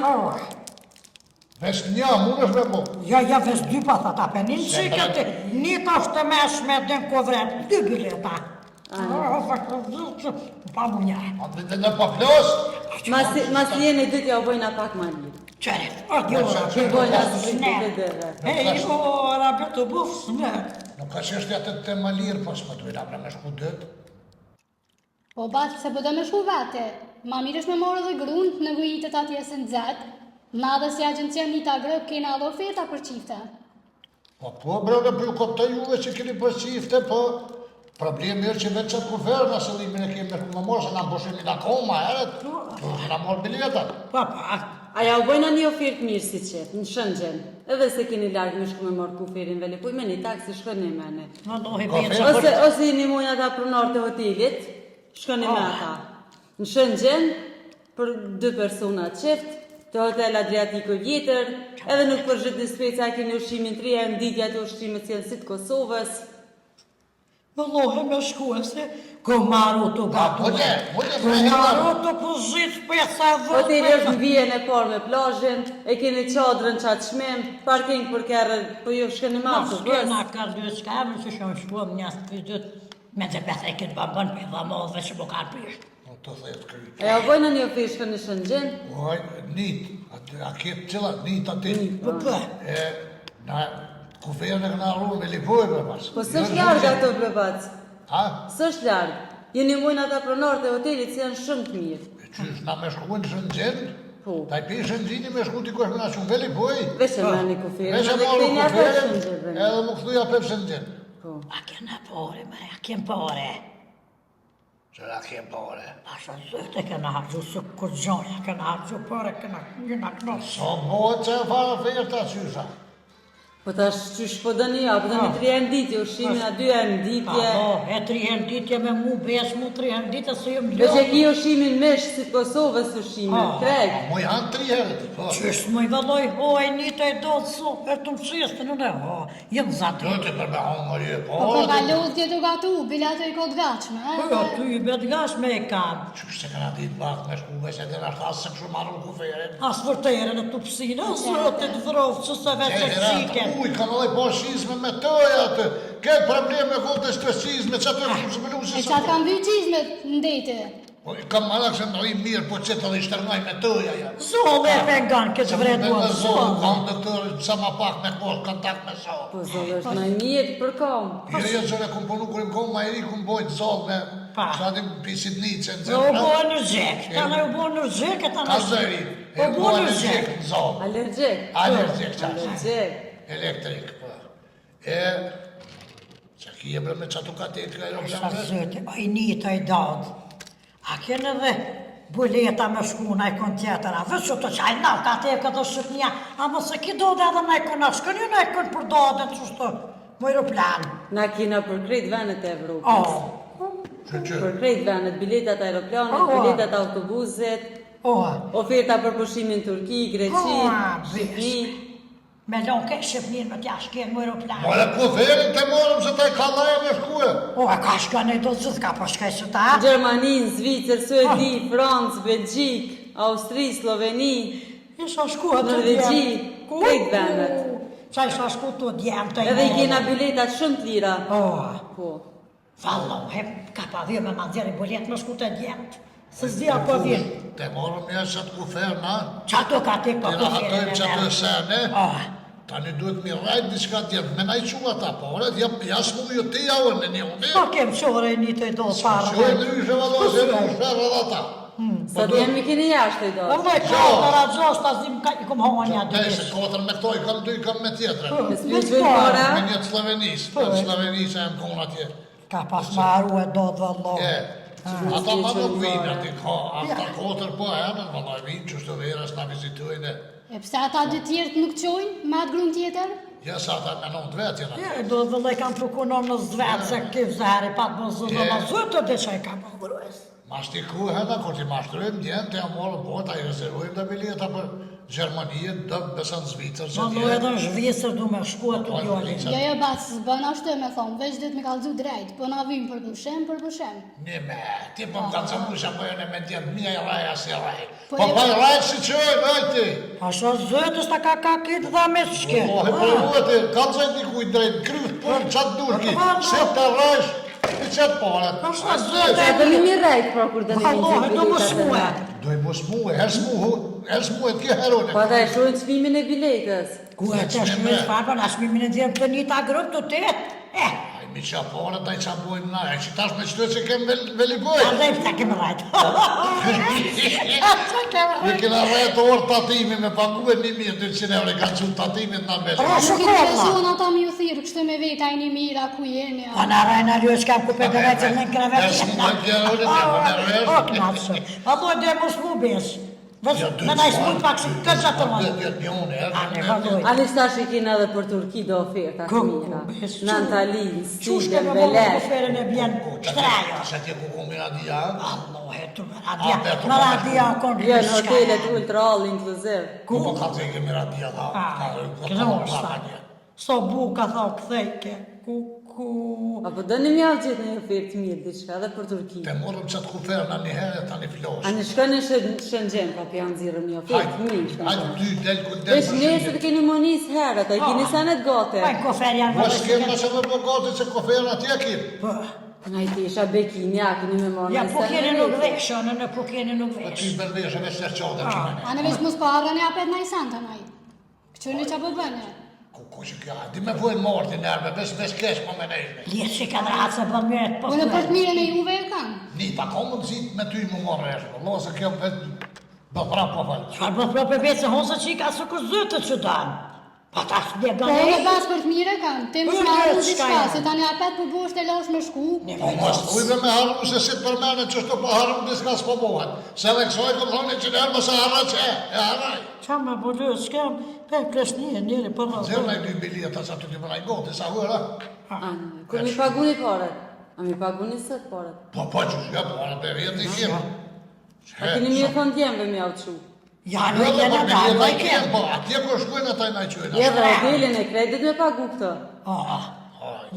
vesh një, mund është me bo. Ja vesh 2 pa thata penin, që këtë një të është të meshme dhe në kovret, 2 bileta. Pa mu një. Dhe në pa plos, Mas jeni ditë ja u bojna pak ma lirë. Qere, o gjora. Që i bojna së zhitë të dheve. E gjora, betë bufë së nuk ka qeshtja të më lirë, po s'më dujna bre me shku dëtë. Po bash se po do me shku vete. Ma mirë është me morë dhe grunë në gujitet atje se në zetë. Na dhe si agencia një të agrë, kena dhe ofeta për qifte. Po bre, në për kopta juve që keni për qifte, po problemi është që vetë qëtë kuferë në sëllimin e kemi me morë, se nga mbushimin akoma, eret, nga morë biletat. Pa. Aja u bojna një ofirtë mirë si qëtë, në Shënxhen. Edhe se keni largë me shku me morë kuferin Velipuj, me një taksi shkoni me ne. Në dohi Kafe? bëjë që Ose një mujnë ata pronarë të hotelit, shkoni me ata. Në Shënxhen, për 2 persona qeft, të hotel Adriatiko vjetër, edhe nuk përgjët një speca keni ushimin 3 e nditja të ushimet cilësit Kosovës. Vëllohe me shkue se ko maru të gatuhe. Mune Ko maru të pëzit pesa Hoteli është në vijen e parë me plazhin, e keni qadrën qatë shmem, parking për kërë, po ju shkeni ma të bës. Skena ka 2 skabë që shumë shkuam një të dytë me të bethe e këtë babën për dhe modhe që më ka pishtë. Të thejtë kry. E ja bojna një ofirë shkën në Shënxhen, Oj, nit, a ketë qëla, nit ati. Po për, E, na, kuferën e këna rrunë me lipojë për pas. po s'është largë ato blebac, Ha? s'është largë. Jeni mujnë ata pronarët e hotelit që janë shumë të mirë. E qysh na me shku në Shënxhen? Po. Ta i pi Shënxheni me shku t'i kosh me na shumë veli pojë. Veç e me një kuferë, Veç e edhe marru këtej një atë kuferën, Shënxhen. edhe më këthuja pep Shënxhen. Po. a kena pore, me, a kem pore. Qëra kem pare. Asha zëte kena hargju së kur gjonja, kena hargju pore, kena njëna knosh. So bëhet që e fara fejrë ta qysha. Po Po tash qysh po dëni ja, po dëni 3 herë në ditë, ushqimin a 2 herë në ditje. E 3 herë në ditje me mu besh mu 3 herë në ditë se ju më Veç e lëmë. ki ushqimin mesh si Kosovës ushqimin, krejt. Mo janë 3 herë, po. Qysh më i vëlloj, e një të e do të su, e të më qështë në ne, jemë zatë. Do të për me hongërje, po. Po ka lodhje të gatu, bilat e ko të gatshme, Po, ty i bet gashme e kam. Qysh se kana ditë bakë me shkuve, se dhe nashtë asë se këshu marru kuferin. As vërtejre në tupsinë, zotit vrovë, që se vetë e qiken. Uj, kanë edhe po shizme me toja atë. Këtë probleme me kote shtë shizme, që atë e shumë shmëllu e se qatë kam vyjë qizme në dete. Po, kam malak se në i mirë, po qëtë edhe i shtërngaj me toja, ja. Zolle e pengan këtë vredua, Me zonë, zolle. kanë doktorë, sa ma pak me kohë kontakt me zonë. Po zonë është më mirë për kom. Jo, zëre, kumë punu, kërë më kohë ma i ri, kumë bojtë zonë me, Pa. sa atim pisit një, që në Jo, zemë. bo në zhek, ta në u bo në zhek, e ta në Ka zëri, e Po bo bo në alergjik zhek. në zonë. Alergjik. Alergjik, qashtë. Alergjik. Elektrik, po. Që ki e bre me qatu ka të ka Sa aeroplanve? zëti, a i një të i dadë. A kene dhe buleta me shku në ikon tjetër, a vëqë të qaj në ka të e këtë shqipnia, a më se ki do dhe edhe në ikon, a shkën ju në ikon për dadën që shtë më aeroplan. Na kina për krejt venet e Evropës. Që Për krejt venet, biletat aeroplanit, biletat autobusit, oferta për pushimin Turki, Greqi, Shqipni. Me lonë ke Shqipnin me t'ja shkenë më aeroplan. Mole kuferin të morëm se taj kalaja me shkue. Ka shkën e do të zëtë ka po shkej së ta. Gjermanin, Zvicër, Suedi, Francë, Belgjik, Austri, Sloveni, Isha shku atë Norvegji, krejt venet. Qa isha shku të djemë të Edhe i kena biletat shumë të lira. Po. Vallohe, ka pa vje me mandjeri bolet me shku të djemë. Se zdia po vjen. Të morëm një qatë kufer, na? Qa të ka te po Tira kuferin hatojmë qatë sene. Oh, Tani duhet mi rajt diçka tjetë. Me na i qua ta, po, oret, ja s'mu ju ti ja unë në një unë. po kem qore një të i do parë. Që e në ryshe valo, se në shperë edhe ta. Sa të jemi keni jashtë i do. Po me ka të radzos, ta zim ka i kom honja një Ne se dëvish. kotër me këto i kam dy, kam me tjetërën. Me s'pjus para. Me një të Slovenis, për Slovenis e më konë atje. Ka pas maru e do të vallohe. Ata ma nuk vinë ati, ata kotër po e në valla vinë që shtë verës na vizitojnë. E pse ata dy tjertë nuk qojnë, me atë grun tjetër? Ja sa ata me nëmë të vetë jena. Ja, do dhe dhe kam përkunon në zdvetë se kif zaheri pat më zënë më zëtë dhe që i kam përgrujës. Ma shtiku hëna, kur ti ma shtrujmë djenë, të jam morë bota, i rezervujmë dhe bileta për Gjermaninë, dë besan Zvicër, se Më do edhe në zhvisër du me shku atë Po, djoli. Jo, bas, s'bën ashtu me thonë, veç dhëtë me kalëzu drejt, po na vymë për pushem, për pushem. Një me, ti po më kanë zëmu që bëjën e me djenë, mija i raja si raj. Po, Po e- pa i raj si qëj, vajti. Asha zëtës ta ka kitë dhe me shke. Po, he përruati, kanë zëjt një kuj drejt, kryft për qatë durki, se të rajsh, i qatë pare. Asha zëtë E bëni mi rejt, pra, kur dëni Vallohe, do më shmue. Doj mos muhe, hes muhe t'ke herone. Pa da e shojnë çmimin e biletës. Ku e të shmi të farë, në shmimin e djemë të një ta grupë të të jetë. Aj mi qa pare, taj qa bojnë na, e që tash me qëtë që kem veliboj. Andaj pëta kemë rajtë. Ne kena rejtë orë tatimi me paguve 1.200 euro, ka qënë tatimit na bele. Nuk i interesuan ata mi u thirë, kështu me veta i një mira, ku jeni. Po në rajnë aljo që kam ku për dhe vetë në krevet. Hes muhe t'ke herone, t'ke me rejsh. O, knapsë. A do dhe mos mu besë. Me na ishmu pak si këtë që të mëllë. 10 milione, A ne valoj. Anis tash i kena edhe për Turki do oferta të Ku, mira. besë, Në Antalin, Qushke Stilën, me mëllë Beler. kuferën e bjenë shtrajo. Se t'je ku kumira dhja, Allohe, të më radia konë Jo, në hotelet ultra all inclusive. ku po ka të e kemi radia dha. So buka tha këthejke. Apo dëni mjallë gjithë një ofertë mirë, diçka edhe për Turki. Te morëm qatë kuferë në një herë, tani filosh. A në shkën e Shëngjen, pa pjanë zirëm një ofertë mirë. Hajde dy del ku del Vesh nesër të keni monis herët, a i keni sanet gate. Pa kofer janë Mos s'kem në që me bëgati që kuferën atje kim. Nga i tisha bekin, ja, keni me marrë Ja, në po keni nuk vetë. vesh, në po keni nuk Po vesh. ty bërvesh e vesh tërqate që me ne. A në veç mos pa arën e apet na i santa naj. Këqërni që po bëne. Ku që kja, di me vojnë morti nërme, bes kesh po me nejme. Liet që kanë ratë se bën mërët po Unë për të mirën e juve e kanë. Ni, ta ka mundësit me ty më morë reshme. Lo se kjo vetë bëfra po falë. Çfarë bë propë vetë se honsa që i ka së kur zëtë që danë. Pa ta s'le Po gane. me bas për të mire kam, ti më Po, shmarru s'ka diçka, janë. se tani apet për bosh të lash me shku. Po mos ujve me harru se si të përmene që shto po harru diska s'po bohat. Se dhe kësoj kom thoni që nërë mëse harra që e harraj. Qa me bëllë, s'kem, pe plesnije njëri për në Zërë i dy biljeta sa të t'i përnaj goti, sa hëra. Kur mi paguni paret? A mi paguni sët paret? Po që shka po, anë për vjetë i kjemë. A keni mi e thonë djemve mi auqu? Ja, Jo në dhe jena për da, vjetë dhe i kjemë, kemë. po atje kur shkujnë ata i na qujnë. Je dhe odelin e kredit me pagu këtë.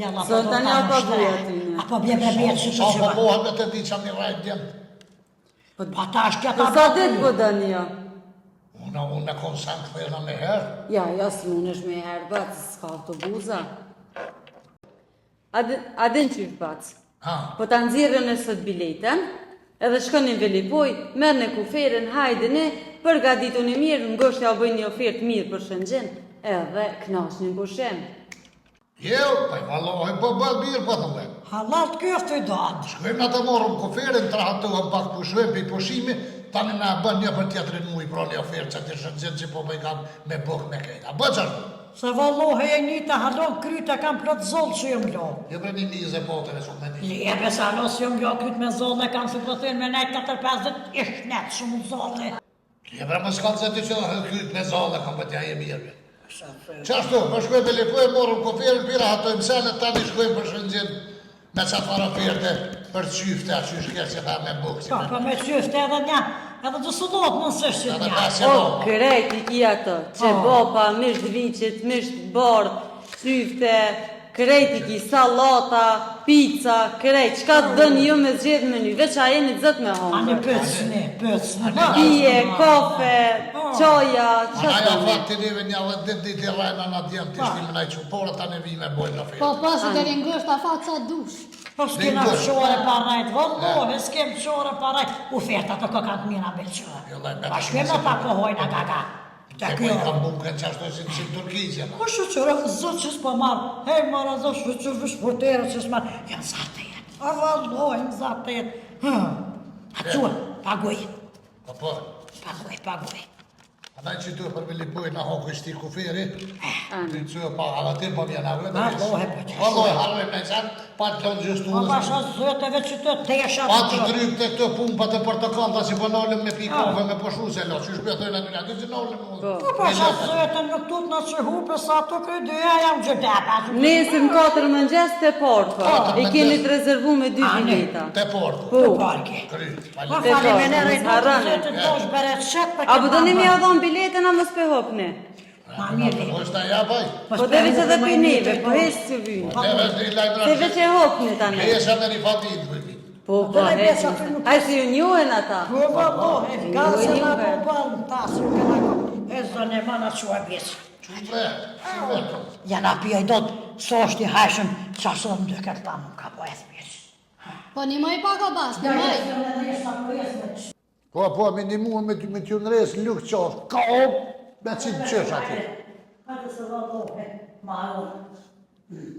Jalla Së tani a paguja ti ne. Apo bje me bjetë që Sa të po që bohat me të di që mi rajt djemë. Pa ta është Për këta sa dit po dëni jo? Unë me konë sa në këthejna me herë. Ja, s'munesh me herë bac, s'ka autobuza. A din që i bac? Ha, Po ta nxirrën e sot biletën, edhe shkonin Velipoj, merr në kuferën, hajdeni, përgatituni mirë, ngoshta ja bëjnë një ofertë mirë për Shënxhen, edhe knaqnin pushim. jo, pa i valohi, po bëllë mirë, po thëmë. Halal kjo është i dadë. Shkojmë në të morëm koferën, të rahatohem pak pushojmë për i pushimi, tani na bën një për tjetërin mu i pro një oferë që të Shënxhen që po bëj kam me bukë me kejta. Bë qashtu? Se vallohe e një të halon kryta kam plot zollë që jëmë lo. Jo për një nizë e potën e shumë me një. Liebe sa los jëmë lo kryt me zollë e kam se po thënë me nejt 4-50 ish net shumë zollë. Jo për më shkallë që që kyt me zollë, kam për tja e mirë. Qashtu, për shkojmë për Lipoj, morëm koferën, për rahatojmë senet, tani shkojmë për Shënxhen me qatë fara oferte për qyfte, aty shkja që tha me bukë. Po, po me qyfte edhe një, edhe të sullot në sështë që Edhe një. ta se O, bo. krejt i ki ato, qebopa, misht viqit, misht bardh, syfte, krejt i ki salata, pizza, krejt, qka të dënë ju me zgjedh menu, veç a jeni të zët me A një hongër. pëcni. Pije, kafe, qoja, qa Aja të dënë? fakt të neve një dhe dit i rajna në djemë të ishtim në i qupora, ta ne vi me bojnë në Po fejtë. se të ringësht a fatë sa dush. Po s'kena qore parajt, vallohe, s'kem qore parajt. Oferta të këkat mira beqore. Jo, laj, me Pa të shkema shumë pa kohojna kaka. Te ku i kam bukën që ashtu si Turkizja. Po shëqëra, zotë që s'po marë, hej marë, zotë shëqërë vësh porterë që s'marë, janë zartë të jetë. A vallohe, në zartë të jetë. A qua, paguj, Po, paguj. anaj që tu për Velipoj në hoku i shti kuferi, të i cëë pa avatir, po vjen avë. Vallohe, po që. Vallohe, harve me qanë, pa të klonë gjështu. Po pasha zëtëve që të tesha Pa të të qërë. dryp të këtë pumpat e portokanta që po nalëm me pikove me poshu se lo, që shpjetojnë aty në aty që nalëm. Po pasha zëtën në tut në që hupe sa të këtë dyja jam gjëdepa. Nesër në 4 mëngjes të porto, i keni të rezervu me 2 bileta. Te porto. Po, Parke. Kryt, Po falim. falimenere i Harrane. të dosh bere qëtë për a bu dëni mi adhon biletën a më s'pe hopni? Ma mirë. Po është ta jabaj. Po dhe veç edhe për neve, po hesh që vynë. Ne vesh një lajmë Se veç e hopni tani. E jesha me një fatit, bëjti. Po, po, hesh. A si ju njohen ata? Po vallohe, gazë na po balë në tasë, këna ko. E zënë e mana që a bjesë. Qumre, si vetë. Jana pia i dot, so është i hajshëm, qasë më dëket ta më ka po e thbjesë. Po një maj paka bas, një maj. Po, minimuar me t'ju nëres lukë qasë. Ka o, me qitë qësh ati. Hajde se vallohe, ma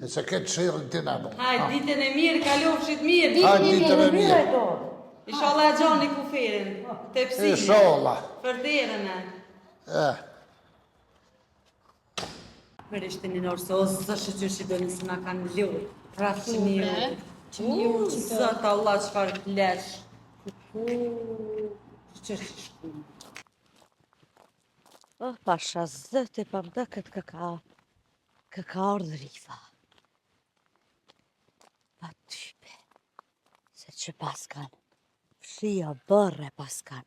E se këtë shërën të në bon. Hajde, ditën e mirë, kalofshit mirë. Hajde ditën e mirë. Inshallah e gjoni kuferin, të pësini. Inshallah. Për derën e. Për ishte një norë se o zë shëqyr që do njësë nga kanë ljohë. Rafë që një Ure, që një U, urë që të... zëtë Allah që farë plesh. Shëqyr që shku. Oh, pasha zëtë e pa më da këtë këka ardhë rifa. Pa type. Se që paskan. Fshia bërre paskan.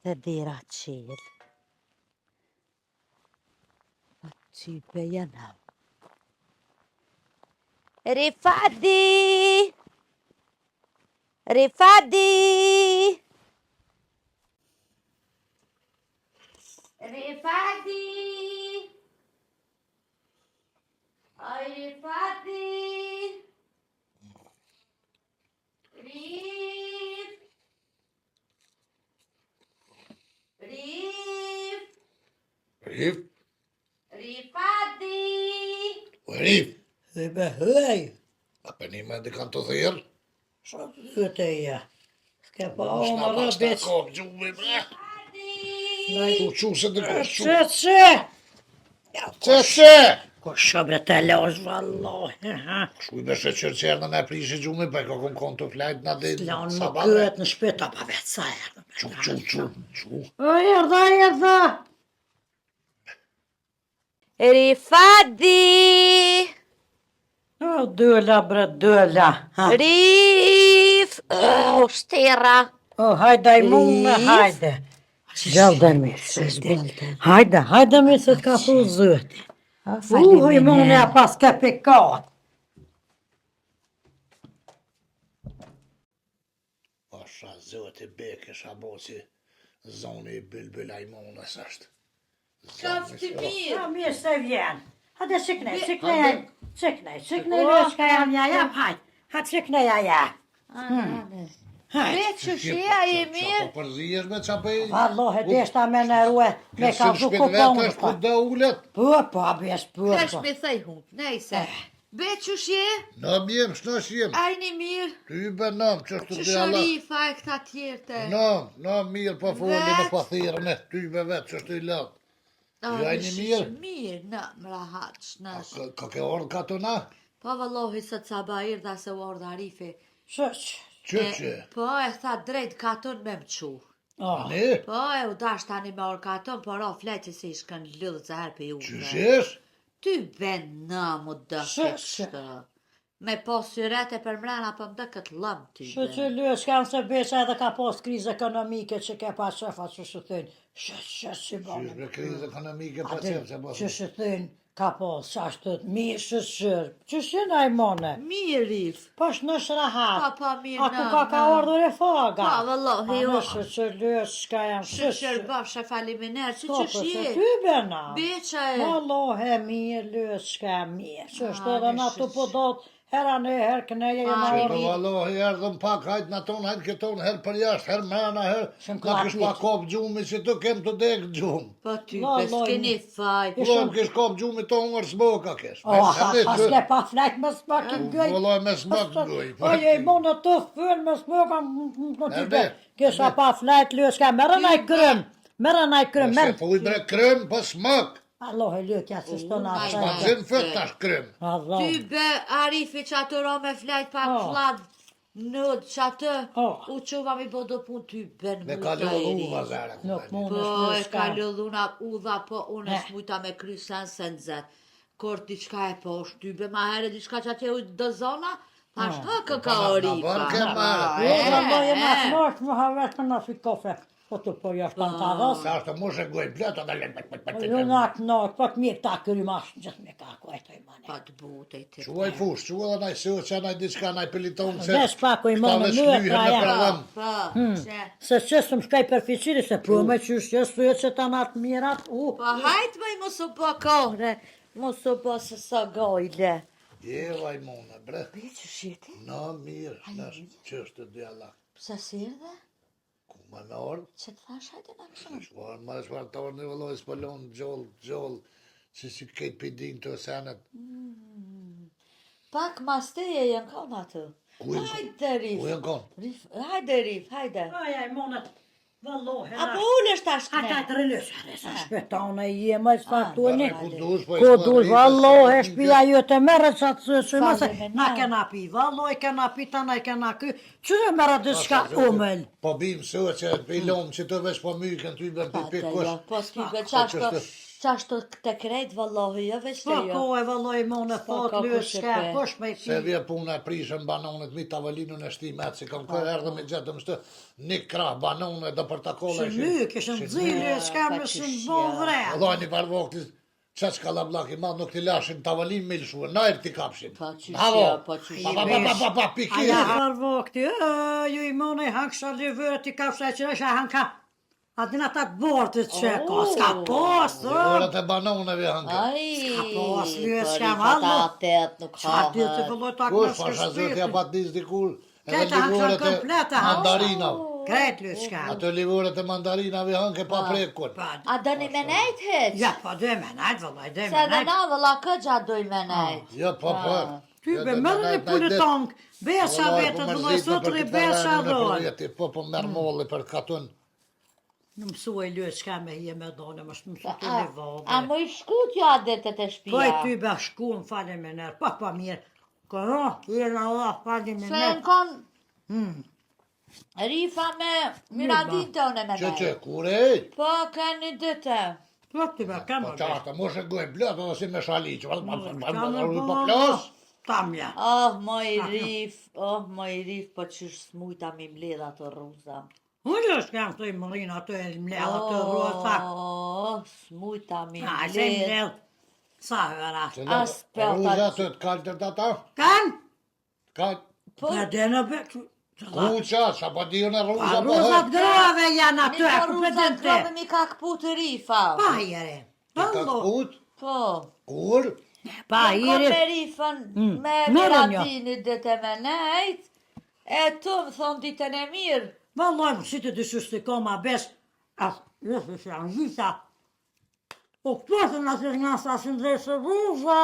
Dhe dera qelë. Pa type janë. Rifadi! Rifadi! Rifadi! Ai Rifadi! Rif! Rif! Rif, Rifadi! rif. Dhe be hëj, A për një me dhe kanë të thirë? sa të dhëtë e ja. S'ke pa o Shna më pas të rëbet. kopë gjumë, bre. Rifadi! Çu se të kosh, çu. Që? Që? Ko shumë të losh, vallohi, ha? Shu i beshe qërqerë në prishi gjumë, pa i ka kon konto flajt në dhe Lanë më sabave. këtë në shpeta, pa vetë sa erdhe. Çu. O, erdha. Rifadi! O, dëlla, bre, dëlla. Rif! Shtera! O, hajde, i mune, hajde. Gjallë mirë, hajde mirë se t'ka thu zëti. I mune a pas ke pikat. Pasha zëti beke shaboci, zoni i bylbyla i monës është. Qafti mirë! Ja, mirë se vjen. Hajde, qiknej, lëshka jam ja, jap, hajde, qiknej ja. Be që shia i mirë? Qa po përzijesh me qa për... Vallohi, deshta me në ruhe, me ka vdu vetë kuponë. është ku dhe ullet. Po, abjes, po. Kash me thej hun, nejse. Be që shie? Në mjem, shno shjem. Ajni mirë? Ty be nëm, që është Që të dhe Allah. sharifa e këta tjerte? Në mirë po foli në pathirën e ty be vetë, që është i latë. Jo, ajni mirë? Mirë, në mrahat, shnash. Ka ke orë ka të na? Po vallohi së të saba irda se u orda arifi. Që? Po e tha drejt katon me më qu. Ne? Po e u dash tani me orë katon, por o fleqë si shkën lëdhë të herë për ju. Që shesh? Ty ben në mu dëkë kështë. Me posyret e për mrena për më dëkët lëm ty. Që lësh kanë se besha edhe ka pas krizë ekonomike që ke pa shefa që thënë. Si Qysh bane. me krizë ekonomike pa qëmë që po... Që thënë ka pas qashtët mirë shëshër. Që shënë a i mone? Mirë rif. Pash në shrahat. Pa mirë Aku ka ardhur e faga. Pa vallohi A jo. në që lësh shka janë Shëshër bafshe faliminer, që që Që shje. ty bena. Beqa e. Vallohe mirë, lësh shka mirë. Që është edhe në në të podot. Hera në herë këneje e në Që të orë. valohi erdhëm pak, hajtë në tonë, hajtë këtonë, herë për jashtë, herë mrena, herë... Shumë Në kish pa klapit. kopë gjumi që të kem të dekë gjumë. Po ty Vallohi. be s'keni faj. Po më kish kopë gjumi të ungër s'boka kesh. O, pas ke pa flajt më s'pak i gëj. Valohi me smak gëj. Oj, e monë të fëllë më s'moka në ty Erde. be. Kisha pa flajt lësh ka merë naj krëm. Se fuj bre krem për smak. Allah e lëkja që shto në Ai, Ma atë. zin fët tash krem. Allah. Ty be arifi që atë ro me flajt pak flad. Nëd që atë. Oh. U quva mi bodo pun ty ben Me mu ka të lëllu eri. vazare. Nuk mund Po është e lësh ka ka. lëlluna udha, po unë s'mujta me kry sen se nëzet. Kur diçka e posh, ty be ma herë diçka që atje u do zona, thash hëkë ka orifa. bën ke marrë. Jo, Allah e ma smart më havet më në fi kofe. Po të po jash pantaros. Sa është të moshe goj bleta dhe Jo nak, po të mirë ta këry mashë gjithë me ka kuajtoj mane. Pa të butej të Quaj fush, quaj dhe naj sëë që naj diçka naj peliton se... Vesh pak u i monë Këta në vesh pra lyhen në ja. përlëm. Po, që. Se që së më shkaj për fiqiri, se po me qysh që së që ta natë mirat, Po hajtë më i mos u po kohre, mos u po se sa gojle. Je vaj mone, bre. Be që shjeti? Në mirë, që është të dy Allah. Pse si erdhe? Ku më me orë? Që të thash hajtë në këshon? Shkuar, ma shkuar të orë në vëlloj s'pëllon gjoll, që si këtë pëjdin të senet. Pak mas teje janë konë atë. Ku janë Hajde Rif. Ku janë konë? Hajde Rif, hajde. Aja i monët, vëllohe, Apo ulesh tash Ata këne. të rëllëshë, sa shpetone i e më sfartuani. Ku dush, po i Ku s'ka dush, rritë, vëllohe, s'ka shpia ju të merë që atë që mëse, Falem, na na. kena pi, vëllohe, kena pi, ta na kena ky, që në merë dhe shka umel. Po bim së që pilom që të vesh po myken ty ben Pa pi të kush. jo, po s'kipe qashtë- qashtë të krejt vëllohi, jo veç Po, të jo. ko e vëllohe monë, Po, thot, ka lë kush e shka, pe. kush me i Se pi. vje puna prishën banonet mi tavalinën e shtimet, si kam kërë erdhe me gjetëm shtë një krah banonet dhe për të kolla Shë my, këshën dzilë, shka pa më që shën shja. bo vre. Allah një parë voktis, qa që ka lablak i madh nuk t'i lashin tavalin me lëshua, najrë t'i kapshin. Pa që Bravo. shja, pa që Pa, shja. pikir. Aja harvo këti, ju i mone i hangë shë livërë t'i ka fshaj që është a hangë ka. A dina ta të bortit që ka, s'ka posë, Orët e banoneve hanke. Ai, S'ka pas lyes, po s'ka Rif, vallo. ata atet nuk Qa ti të hahet. vëlloj ta Kush, kënë pasha zëtja shkëshpirë. pat dis dikur, edhe Këta hankë livorët e kompleta, ha? mandarinave. Krejt lyes shka. Ato livorët e mandarinave hanke pa prekun. A dëni me nejt heq? Ja, po dhe me najtë, vëlloj, dhe Se me dhe najtë. na vëlla këgja doj me nejt. Jo, po. Ty be mërë një punë tongë, besha vetët, vëlloj, sotri besha dojnë. Po, merë molli për katun. Në mësua i lëjë s'ka me hje me done, më shtë mësu të A livove. më i shkut jo adetet e Po shpia? e ty be shku në falem e nërë, pa mirë. Këro, jena Allah falem e Se në nërë. kon rifa me Miradin të une me Që, nej. kure? Po, ka një dyte. Po ty be kam Po më qartë, mos e gojë blëtë dhe si me shaliqë. Kam Po plos? Tamja. Oh, moj rif, po qysh smujta mi mbledha të rruza. Unë është kam të i mërin ato e mledha të rosa. Oh, smujta mi A, se mbledh. mledh. Sa hëra. Ruza të të kaltër të ata? Kan? Po, Për dhe në bekë. Kuqa, sa po di në ruza po Ruzat hëtë. grove janë mi aty, e ka ku rruza pëtën grove te. mi ka këpu të rifa. Pa jere. Ka Vallo. kut? Po. Kur? Pa Në kom jere. me rifën me merën jo. Miradinit dhe të me nejt, e të më thonë ditën e mirë. Vallo, si të dyshysh të koma bes. As, jesë që janë gjitha. O këpëtën atë nga sa si ndresë ruza.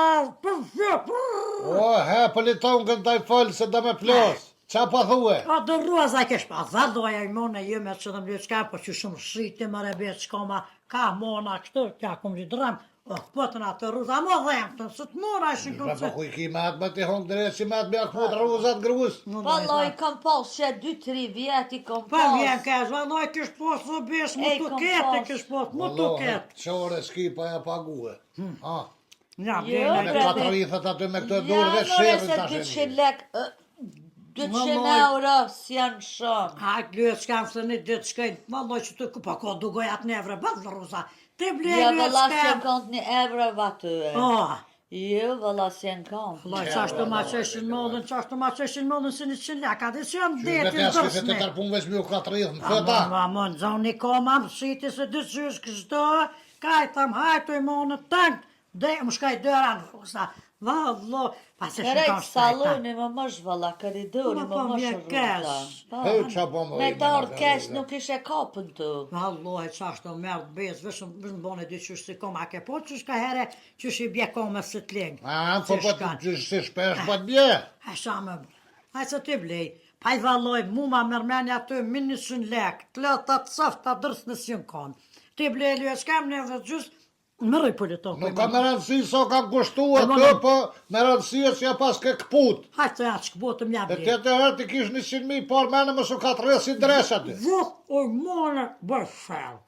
O, hepëli tonë këndaj falë se da me plos. Qa pa thue? A do roza kesh pa dhadoja i mone jëme që dhe mlejtë s'ka, po që shumë shritë më rebet që koma ka mona kështu, kja kom një dram, o këpëtën atë ruza, mo dhemë të, së të mora ishin Pa këmë po se. kuj ki me atë me të hongë drejtë si me atë me akput ruzat gruz. Valloj, kam pas që 2-3 vjeti kom Pa vjen pas. kesh, valloj kesh posë o besh, mu Ej, të kom ketë pas. kesh posë, mu të ketë. Qore s'ki pa ja pague. Ha, Ja, Jo, me bjene, katër rithët aty me këtë durë dhe Ja, shërën se të 200 lek, 200 Valloj. euro s'janë shumë. a këllyet s'kam se një ditë shkajnë, valloj që të ku pa ko dugojat nevre, bëllë ruza, te Ja, blejnë valla s'kam. 51 euro vatyë. O, Jo, valla 50. valloj, qashtu ma qeshin modën, qashtu ma qeshin modën si 100 leka, dhe që janë Qysh me detin të s'ki se të dërsme. tarpun veç mi u katër rithë më fëta. Mon, zoni koma më shiti se dy qysh kështu, kajtam hajtu i monë tank, dhe më shkaj dëra në rusa. Vallo, pa se Kërejt shikon shtajta. saloni më mësh valla, koridori Po, më mësh vjen rruza. kesh. Heu, qa po më Me ime të në ardhë kesh rruza. nuk ishe kapën të. Vallo, e qashtu merdë bez, vëshëm bone dy qysh si koma ke po, qysh ka here, qysh i bje koma së t'lengë. A, po po të qysh si shpesh po të bje. A shama, a se ti blej, pa i valloj, mu ma mërmenja aty, min 100 lek, të lëta të soft, të dërës në s'jën konë. Ti blej, lu e s'kam në dhe gjus, më rëj politon. Nuk ka me rëndësi sa ka kushtu E, atë, mama. po me rëndësi e që ja pas ke këput. Hajtë të janë që këbotë mja E blej. të herë ti kish 100.000 par mene më su ka të rësi dresë aty. Vot, oj, mone, bërë shell.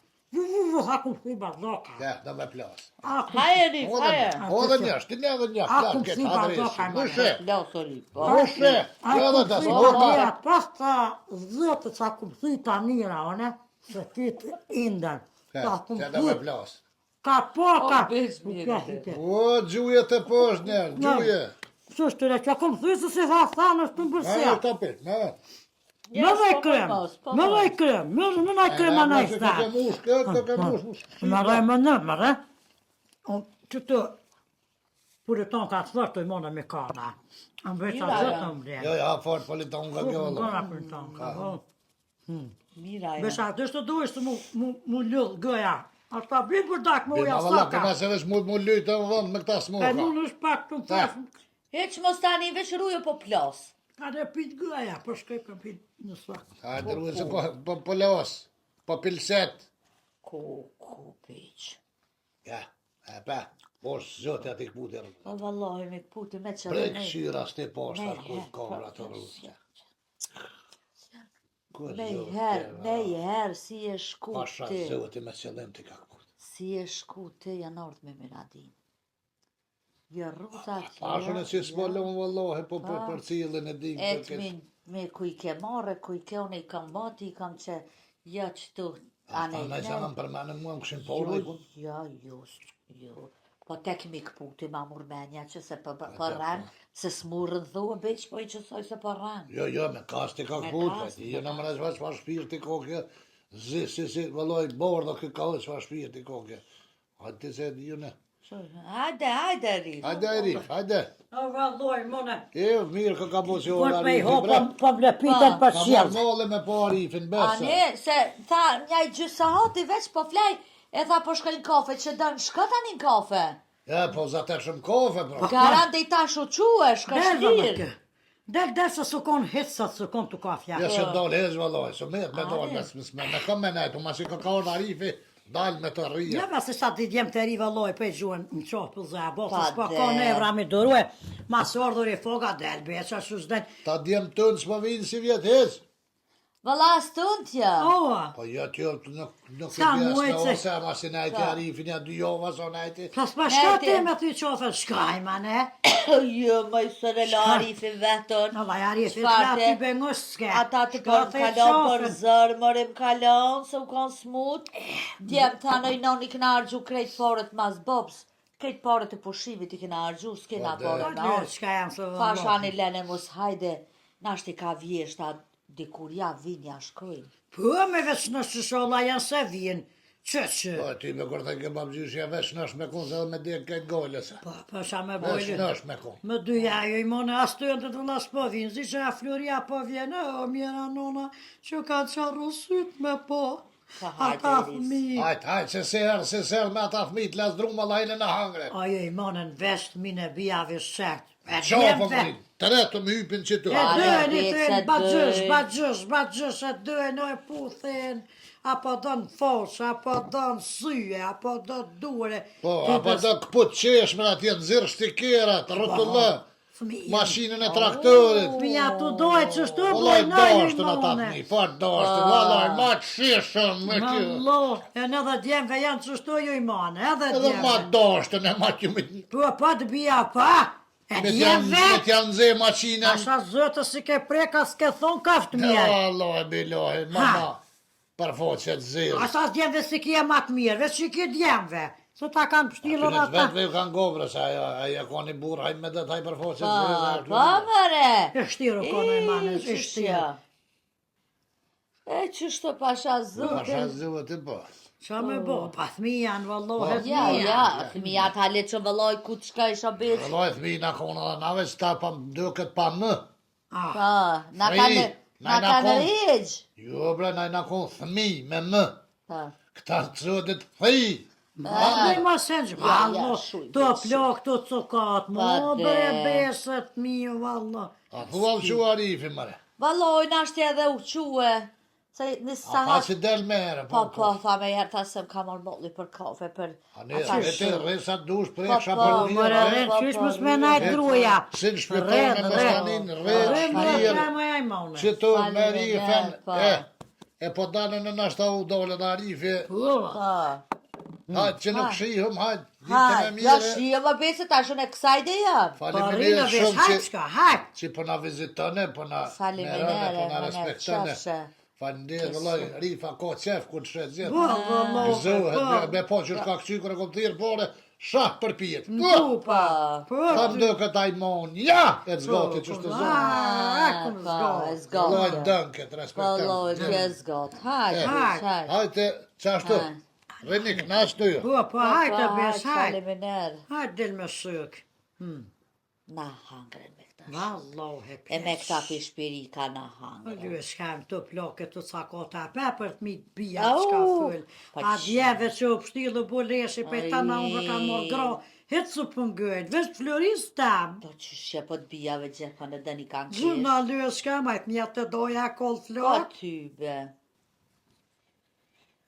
Hakum fri bazoka. Ja, do me plas. Haje rif, haje. O dhe njështë, ti një dhe një, A, plas kum këtë si adresi. bazoka, ma. Mushe, Laso rif. mushe, jo dhe të smoka. Pas të zëtë që akum si të anira, one, se ti të indër. Se do me plas. Ka po, ka. bez mirë. O, gjuje të poshtë njerë, gjuje. Qështë të reqë, akum si se si ha thanë është të Ma mbërsia. e tapit, ma e. Më vaj krem, më vaj krem, më vaj krem a Nëse najsta. të ke mush këtë, të ke mush. Më vaj më në, më re. Që të, pure tonë ka të thërë të i mona me kana. Më veç a zëtë më bre. Jo, ja, fort politon nga Më gjollë. gona për tonë ka. Mira ja. Besha, dhe shtë duhesh të mu ljullë gëja. A ta bimë për dak më uja Bima valla, saka. këna se veç mu lytë të vënd me këta E smoka. mu është pak të më Ta. thashë. Heq mos tani veç rrujo po plas. Ka dhe pit gëja, për shkaj ka pit në saka. Hajde, ruhe se po los, po pilset. Ku peq. Ja, e pa, posh zote ati këputi rrë. Po vallahi me këputi me që Prek shyra s'ti poshtë atë kujtë kamera të rrë. Nejher si e shku Pasha ti. zote me qëllim ti ka këputi. Si e shku ti janë ardhë me Miradin. Jo rruza Pashën e që s'pallon vallohi, po për cilën e din. Et me kuj ke marre, kuj ke unë i kam bati, i kam që ja qëtu Ata me që në përmenë mua më këshin porë i kun. Jo. Po tek mi këputi ma murmenja që se për rren, se smurën thua beq, po i qësoj se për rren. Jo, me kasti ka këput, pa ti, jo në më nëzva që fa shpirti kokje, si, valloj, bordo kë ka që fa shpirti kokje. Hajde ti se di ju ne. Hajde, Rif. Hajde. O valloj, mone. Mirë ka po si Por ora me i rifin, hopë, bre. po blepitet për Ka marrë qjelë. molle me po arifin, A besa. ne, se tha njaj gjysa hati veç po flej, e tha po shkojnë kafe, që dënë shka tani në kafe. Ja, po za të shumë kofe, bro. Garant e i ta shuque, shka Belva më shtirë. kë. Del se s'u kon hitsat, s'u kon të kafja. Ja se dal hez vallaj, so me dal me kam me nejtu, ma si ka orë arifi, dal me të rria. Ja, ma se sa ti djem të riva loj, pe gjuën në qohë për zë, botës, Pa po ka nevra mi durue, ma së ordër i foga del, beqa, shu zdaj. Ta djem tënë s'ma vinë si vjetë hez. Valla stuntja. Oa, Po jo t'jo nuk Sa e muaj bjesë se- ose ama si najti arifin ja 2 jova, so najti. pas pa shka Neti. ti me ty qofën, shkaj ma ne. Jo, më i sërë larifin vetën. Në lajari, të Çfarë ti te? bëngës s'ke. Ata të Shka kanë the kalon për qofën. zërë, mërim kalon, se u kanë smut. Djem të anoj noni këna argju krejt porët mas bobs. Krejt porët e pushimit i këna argju, s'kena Po, porët Po, me dy, orë. shka jam së Thash vëllohë. ani lene mos hajde, nashti ka vjeshta, dikur ja vinja shkojnë. Po, me veç në shusholla janë se vijen, që. Po ti me kur të ke babgjyshja veç nësh me kun, se dhe me dhe këtë gollës. Po, sa me Veç bojë. nësh me kun. Më dyja jo i mone as të jënë të të las po vinë, zi që a Floria po vjene, o mjera nona, që ka qarru syt me po. Pa hajde, Ata Elis. fëmi. Hajt, se serë me ata fmit, las drumë lajnë në hangre. Ajo i monen vesht mine bijave shqert. E Qa po djemve. mërin, të retë më hypin që tu. E Ajo dëhen i vjet të se badgjësh, e dëhen o e puthen, apo dën fosh, apo dën syje, apo dën dure. Po, apo të këput qeshme atje në zirë shtikerat, rëtullë, mashinën e traktorit. Fëmija të dojë që shtu Vallaj bojnë në dashtën ata limone. fmi, pa dashtën, vallaj, ma të shishën me Ma kjo. lo, e në dhe djemve janë që shtu ju i mone, edhe Edhe ma djemve. dashtën e ma që me Po të bija pa, e djemve. t'janë zë maqinën. Asha zëtë si ke preka s'ke thonë kaftë mirë. Vallaj, bilohi, mama, për foqet zirë. Asha djemve si kje ma të mirë, veç që kje djemve. Se ta kanë pështilën Në të ata. vetëve ju kanë govrës, aja ka një burë, hajnë me dhe taj për foqet Pa, zirë. pa mëre. E shtiru kono i mane, e shtiru. Qështja. E qështu pasha Pasha zëtë. zëvë të po. Qa me bo, pa thmi janë vallohet Ja, mi ja, janë. thëmija ta le që vëlloj ku të shka isha beq. Vallaj, thmi na kona dhe nave që ta pa do këtë pa më. Ah, Pa, na Fri, kanë na na kanë kon. rigj. Jo, bre, na konë thmi me më. Pa. Këta të zëtit thmi. Dhe ma senjë, vallo, shuj, të plok, të cukat, mo, Pa, bre de. beset mi, vallo. A thuam që arifi, mëre. Valloj, nashti edhe u quë. Se në A sa pa që del mere, Po, po, tha me herë ta se më ka marrë molli për kafe, për... A ne, rete, resa dush, preksha Po, për po, lirë. Mëre re, rrën, po, qysh po, mës me najt re. gruja. Si në shpitoj me mesanin, Rrën, lirë. rrën, më jaj maune. Që të Falem me e rifen, ne, po. e po dalën në nashta u dole në arifi. Po, Pa. Hajtë që nuk shihëm, hajtë, Ha, ditën e ja mire. shio më bese ta shën e kësaj dhe jam. po rrinë Faleminderit vesh, shumë hajtë që shka, hajtë. që po na vizitone, po na Faleminderit, merone, po na po na respektone. qashe. Faleminderit, vëllai, rifa ka qef ku të shet zjetë. Po, vallo, Gëzohet, me po që shka këqy kërë kom tirë pore, shah për pjetë. po, pa. Po, Ta më do këta i mon, ja! E të zgati që shtë zonë. kum Pa, e zgo. Vëllaj zgotë. dënket, Valloj, respektam. që e zgotë. Hajde, Hajde. hajde. Hajte, qashtu, rrini knash të ju. Po, po, hajtë bes, hajtë. Faleminer. Hajtë del me syk. Na hangren me këta. Vallo, he E me këta pishpirika na hangren. Dy e shkajmë të ploke të cakota pe për të mitë bia Au, shka fëll. pa A që- djeve që u pështilë buleshi pe ta na unë ka morë gro. Hitë su pëngëjnë, vesh floris tam. Po qështje po të bijave gjepa në dëni kanë Zhë qesh. në lyë shka majtë një të doja kol Po flok. ty be.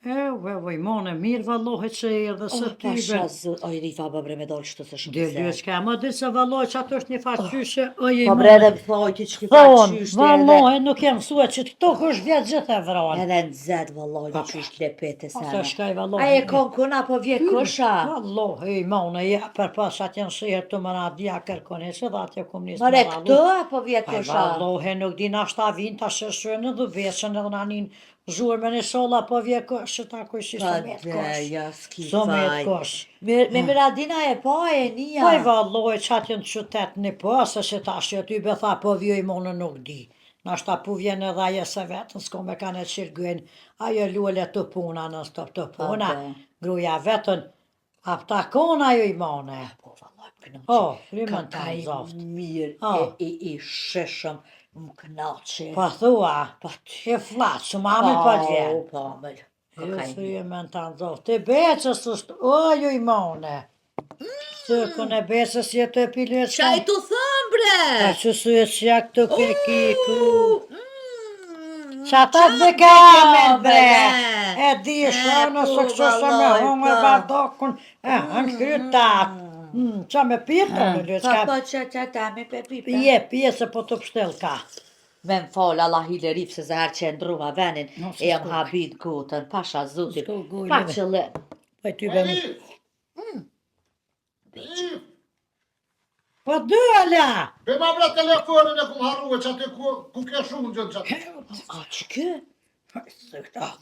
Oj, mone, mirë vallohet që e dhe së ty Pasha be. zë, oj rifa bëbre me dollë qëtë së shumë Dhe lyë shka, më dhe se vallohet që ato është një faqyshe, oj i Po mone. bre dhe më thoj ti që ki Thonë, faqyshte vallohet, nuk jem sua që të këto kësh vjetë gjithë e vranë. edhe në zed valloj në që ishtë lepete Ose sana. shkaj A vallohet. e kon kuna po vje kusha? Allah, i maune, ja, për pas atë janë shihet të më radia kërkone, se dhe atje kom njësë Mare këto apo vje kusha? Vallohe, nuk din ashta vin, ta shëshënë dhe veçën edhe nanin zhurë me një sola po vje kosh, që ta kuj si Pa së me të dhe, kosh. ja s'ki Së me të faj. kosh. Me Miradina e pa e nia. Po i vallohe që atë në qytet një po, se që ta shë aty be tha po vjoj monë nuk di. Nashta po vjen edhe aje se vetën, s'ko me kanë e qirgën, ajo luele të puna në stop të puna, be. gruja vetën, a pëta kona jo i mone. Po valloj kënaqe. O, frimën Ka të i zoft. mirë, Oh. i sheshëm, më kënaqe. Pa thua, Pa e flatë, që mami pa djenë. Po, më. Jo frimën të zoft. Të beqës është, o, jo i mone. Së kënë e beqës jetë e pilet. Qa i të thëmë, bre? bre! A që su e që këtë kekiku. Qa ta të beke me bre. E di shonë së kështë se me hongër bardakun. E hënë krytat. Qa me pita në lëtë Pa ka. po që ta me pe pipa. Je pjesë po të pështel ka. Me më falë Allah i lerif se zahar që ndruva venin Mos e jam s'ko. habit gotën, pasha zotit, S'ko gojë, pa leve. qëllim. Po ty be mu. Elif, Po dëla. be ma vra telefonin e kum harru e që aty ku ke shumë gjënë që aty. A që kë?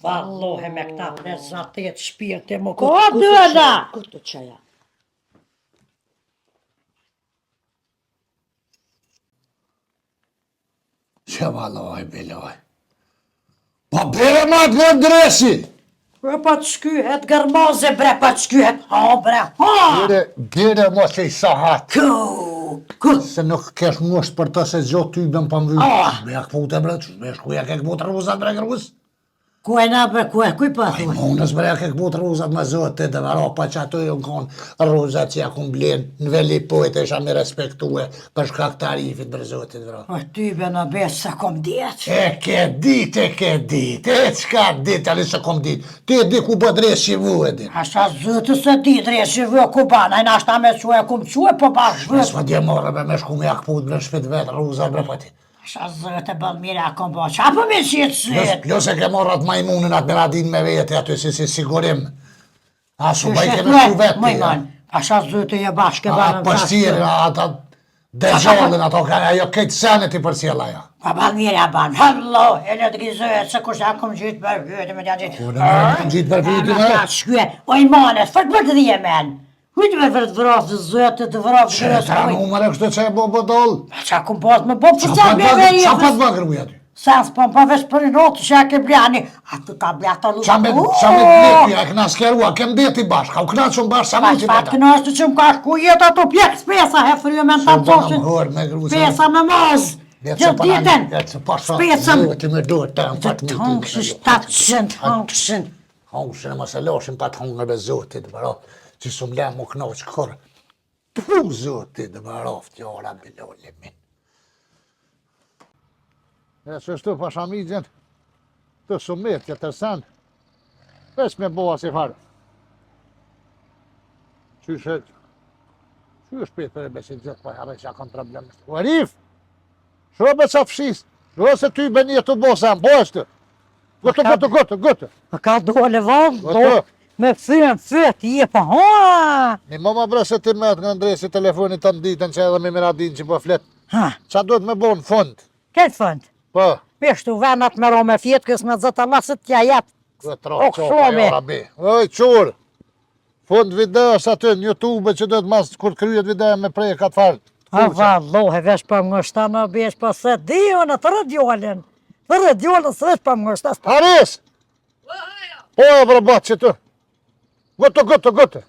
Vallohe me këta prezatet shpirti mu. Ko dëla. Këtë qaja. Që valoj, biloj. Po bere ma të në dresi. Po pa të shkyhet gërmaze bre, pa të shkyhet. Ha bre, ha. Bere mos e i sahat. Ku. Se nuk kesh ngusht për të se gjotë ty bëm për mvysh. Ah. Me jak pute bre, që me shkuja ke këbut rruzat bre kërgus. Ku e na bre, kuj pa Ai thu. monës bre ke këbut rruzat me zotë të varo, pa që ato ju në konë rruzat që ja kum blen në veli pojtë isha me respektue për shkak tarifit bre zotit vro. Po ty be në besë se kom djetë. E ke dit, e qka dit, ali se kom dit. Ti e di ku bë dres që vu e di. Asha zëtë se di dreshi vë ku bana, i nashta me que, kum que, po bashkë Mes vëtë. më dje morë be me shku me jakput bre shpit vetë rruzat bre pati. Asha zëtë bën mire a kom bo, qa po me qitë sytë? Plus e ke morë atë majmunin atë meradin me vete aty si sigurim. Asu baj ke me Shqe shku vetë. mëjman, asha zëtë e bashkë banë. Përstirë, ata dëgjallin, ato ka ajo këtë senet i përsjela ja. Pa bën mire a banë, hallo, e le të gizëhet, se kush ja kom gjitë për vëtë me janë gjitë. Unë me kom gjitë për vitin, e? Ta shkue, oj manet, fërt për të dhije men. Hujtë me vërtë vrafë, zëtë të vrafë, Që e ta numër e kështë që e bo bëdoll. Qa kum pas me bo, për qa me Qa veri. pat bagër buja ty? Sens po më vesh për i notë që e ke blani, atë ta blata lutë. Qa me bleti, e këna skerua, kem deti bashkë, ka u këna që më bashkë sa Pa mu që çfarë të nështë që më ka shku jetë ato pjekë spesa he fryë me në Se të bëna qoshin. më hërë me gruza. Spesa me mozë. Gjithë ditën. Spesa me Të me duhet të më fatë të hongëshin 700 hongëshin. Hongëshin e mos e loshin pa të hongër be zotit, baro, që së më lemë më knoqë kërë. Pu zotit, baro, fjora bilolli min. E që shtu pashamigjen, të sumit, që të sen, veç me boa si farë. Qyshe, qysh për e besin gjithë, pa jarë që ja kam problem. U arif, shro be qa fshis, shro se ty be një të bosa, po është. Gëtë. Më ka dole vallë, Gëtë. me fyt, je pa ha. Një më bre se ti met nga ndresi telefonit të nditën që edhe me miradin që po flet. Ha, Qa duhet me bo në fund? këtë fënd. Po, Peshtu venat me ro me fjetë, kësë me zëtë lasët tja jetë. këtë O, roqo, pa shumë. jo rabi. Oj, qurë. Fund videos aty në YouTube që duhet mas kur kryet video me prej ka të farë. A vallohe, vesh për më ngështa në besh, po se di unë të radiolin. Të radiolin së vesh për më ngështa. Haris! Po, e bro batë që tu. Gëtë.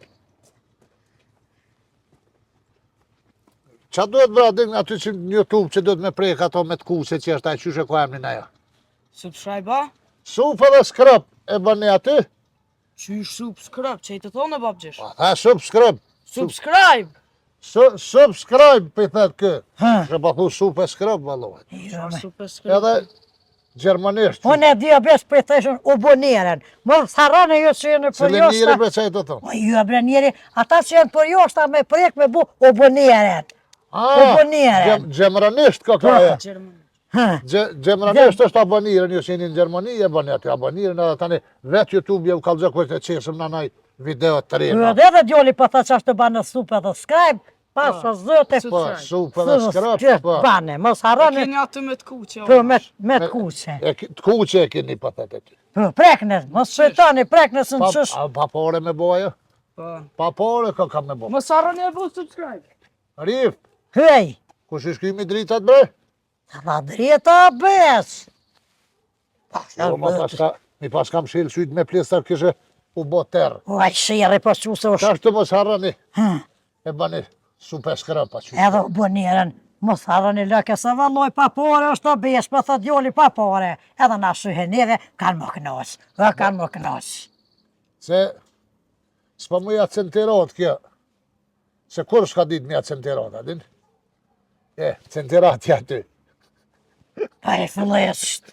Qa duhet bra din aty që në YouTube që duhet me prej ka to me të kuse që është ajë qyshe ku emnin ajo? Subscribe, Supë dhe skrëp e bëni aty? qysh subscribe, që i të thonë e babgjish. Pa, tha subscribe. Subscribe! Subscribe për i thëtë kë. Ha. Që pa thu supë e skrëp, valohet. Subscribe. Edhe gjermanisht. Unë e dhja besh për i thëshën u boneren. Më sarane ju që jenë për Cile njëri joshta. për që i të thonë. O ju e bre njeri, ata që jenë për joshta me prek me bu u boneren. Gjemranisht ka ajo. Gjermani. Gjemranisht është aboniren, ju që jeni në Gjermani, e bëni aty aboniren, edhe tani vetë YouTube ju ka lëgjë kështë e qesëm në naj video të Ju rejnë. edhe dhe djoli për tha që ashtë të banë supë edhe skrajbë, pasë zëte. Po, supë dhe skrap, po. Bane, mos E harani keni aty me të kuqe. për me të kuqe. Të ku që e keni për thëtë e ty. Për preknes, mos shëtani preknes në qësh. Pa pore me boja? Po. Pa pore ka me bo. Mos harroni e bu subscribe. Rif, Hej, kush i shkymi dritat bre? dha drita bes. Jo, mi pas kam shilë sytë me plistar kështë u bo terë. O, aq shire po që se Qa është të mos harrani? E bani supe skrapa që. edhe u boneren. Mos harani lëke se valloj pa pore është të besh, për thë djoli pa pore. Edhe na shyhe neve, kanë më kënos. Kanë më kënos. Se s'pa mu ja centerat kjo. Se kur s'ka dit me ja centerat, adin? Cenderati aty. Pa e fillesht.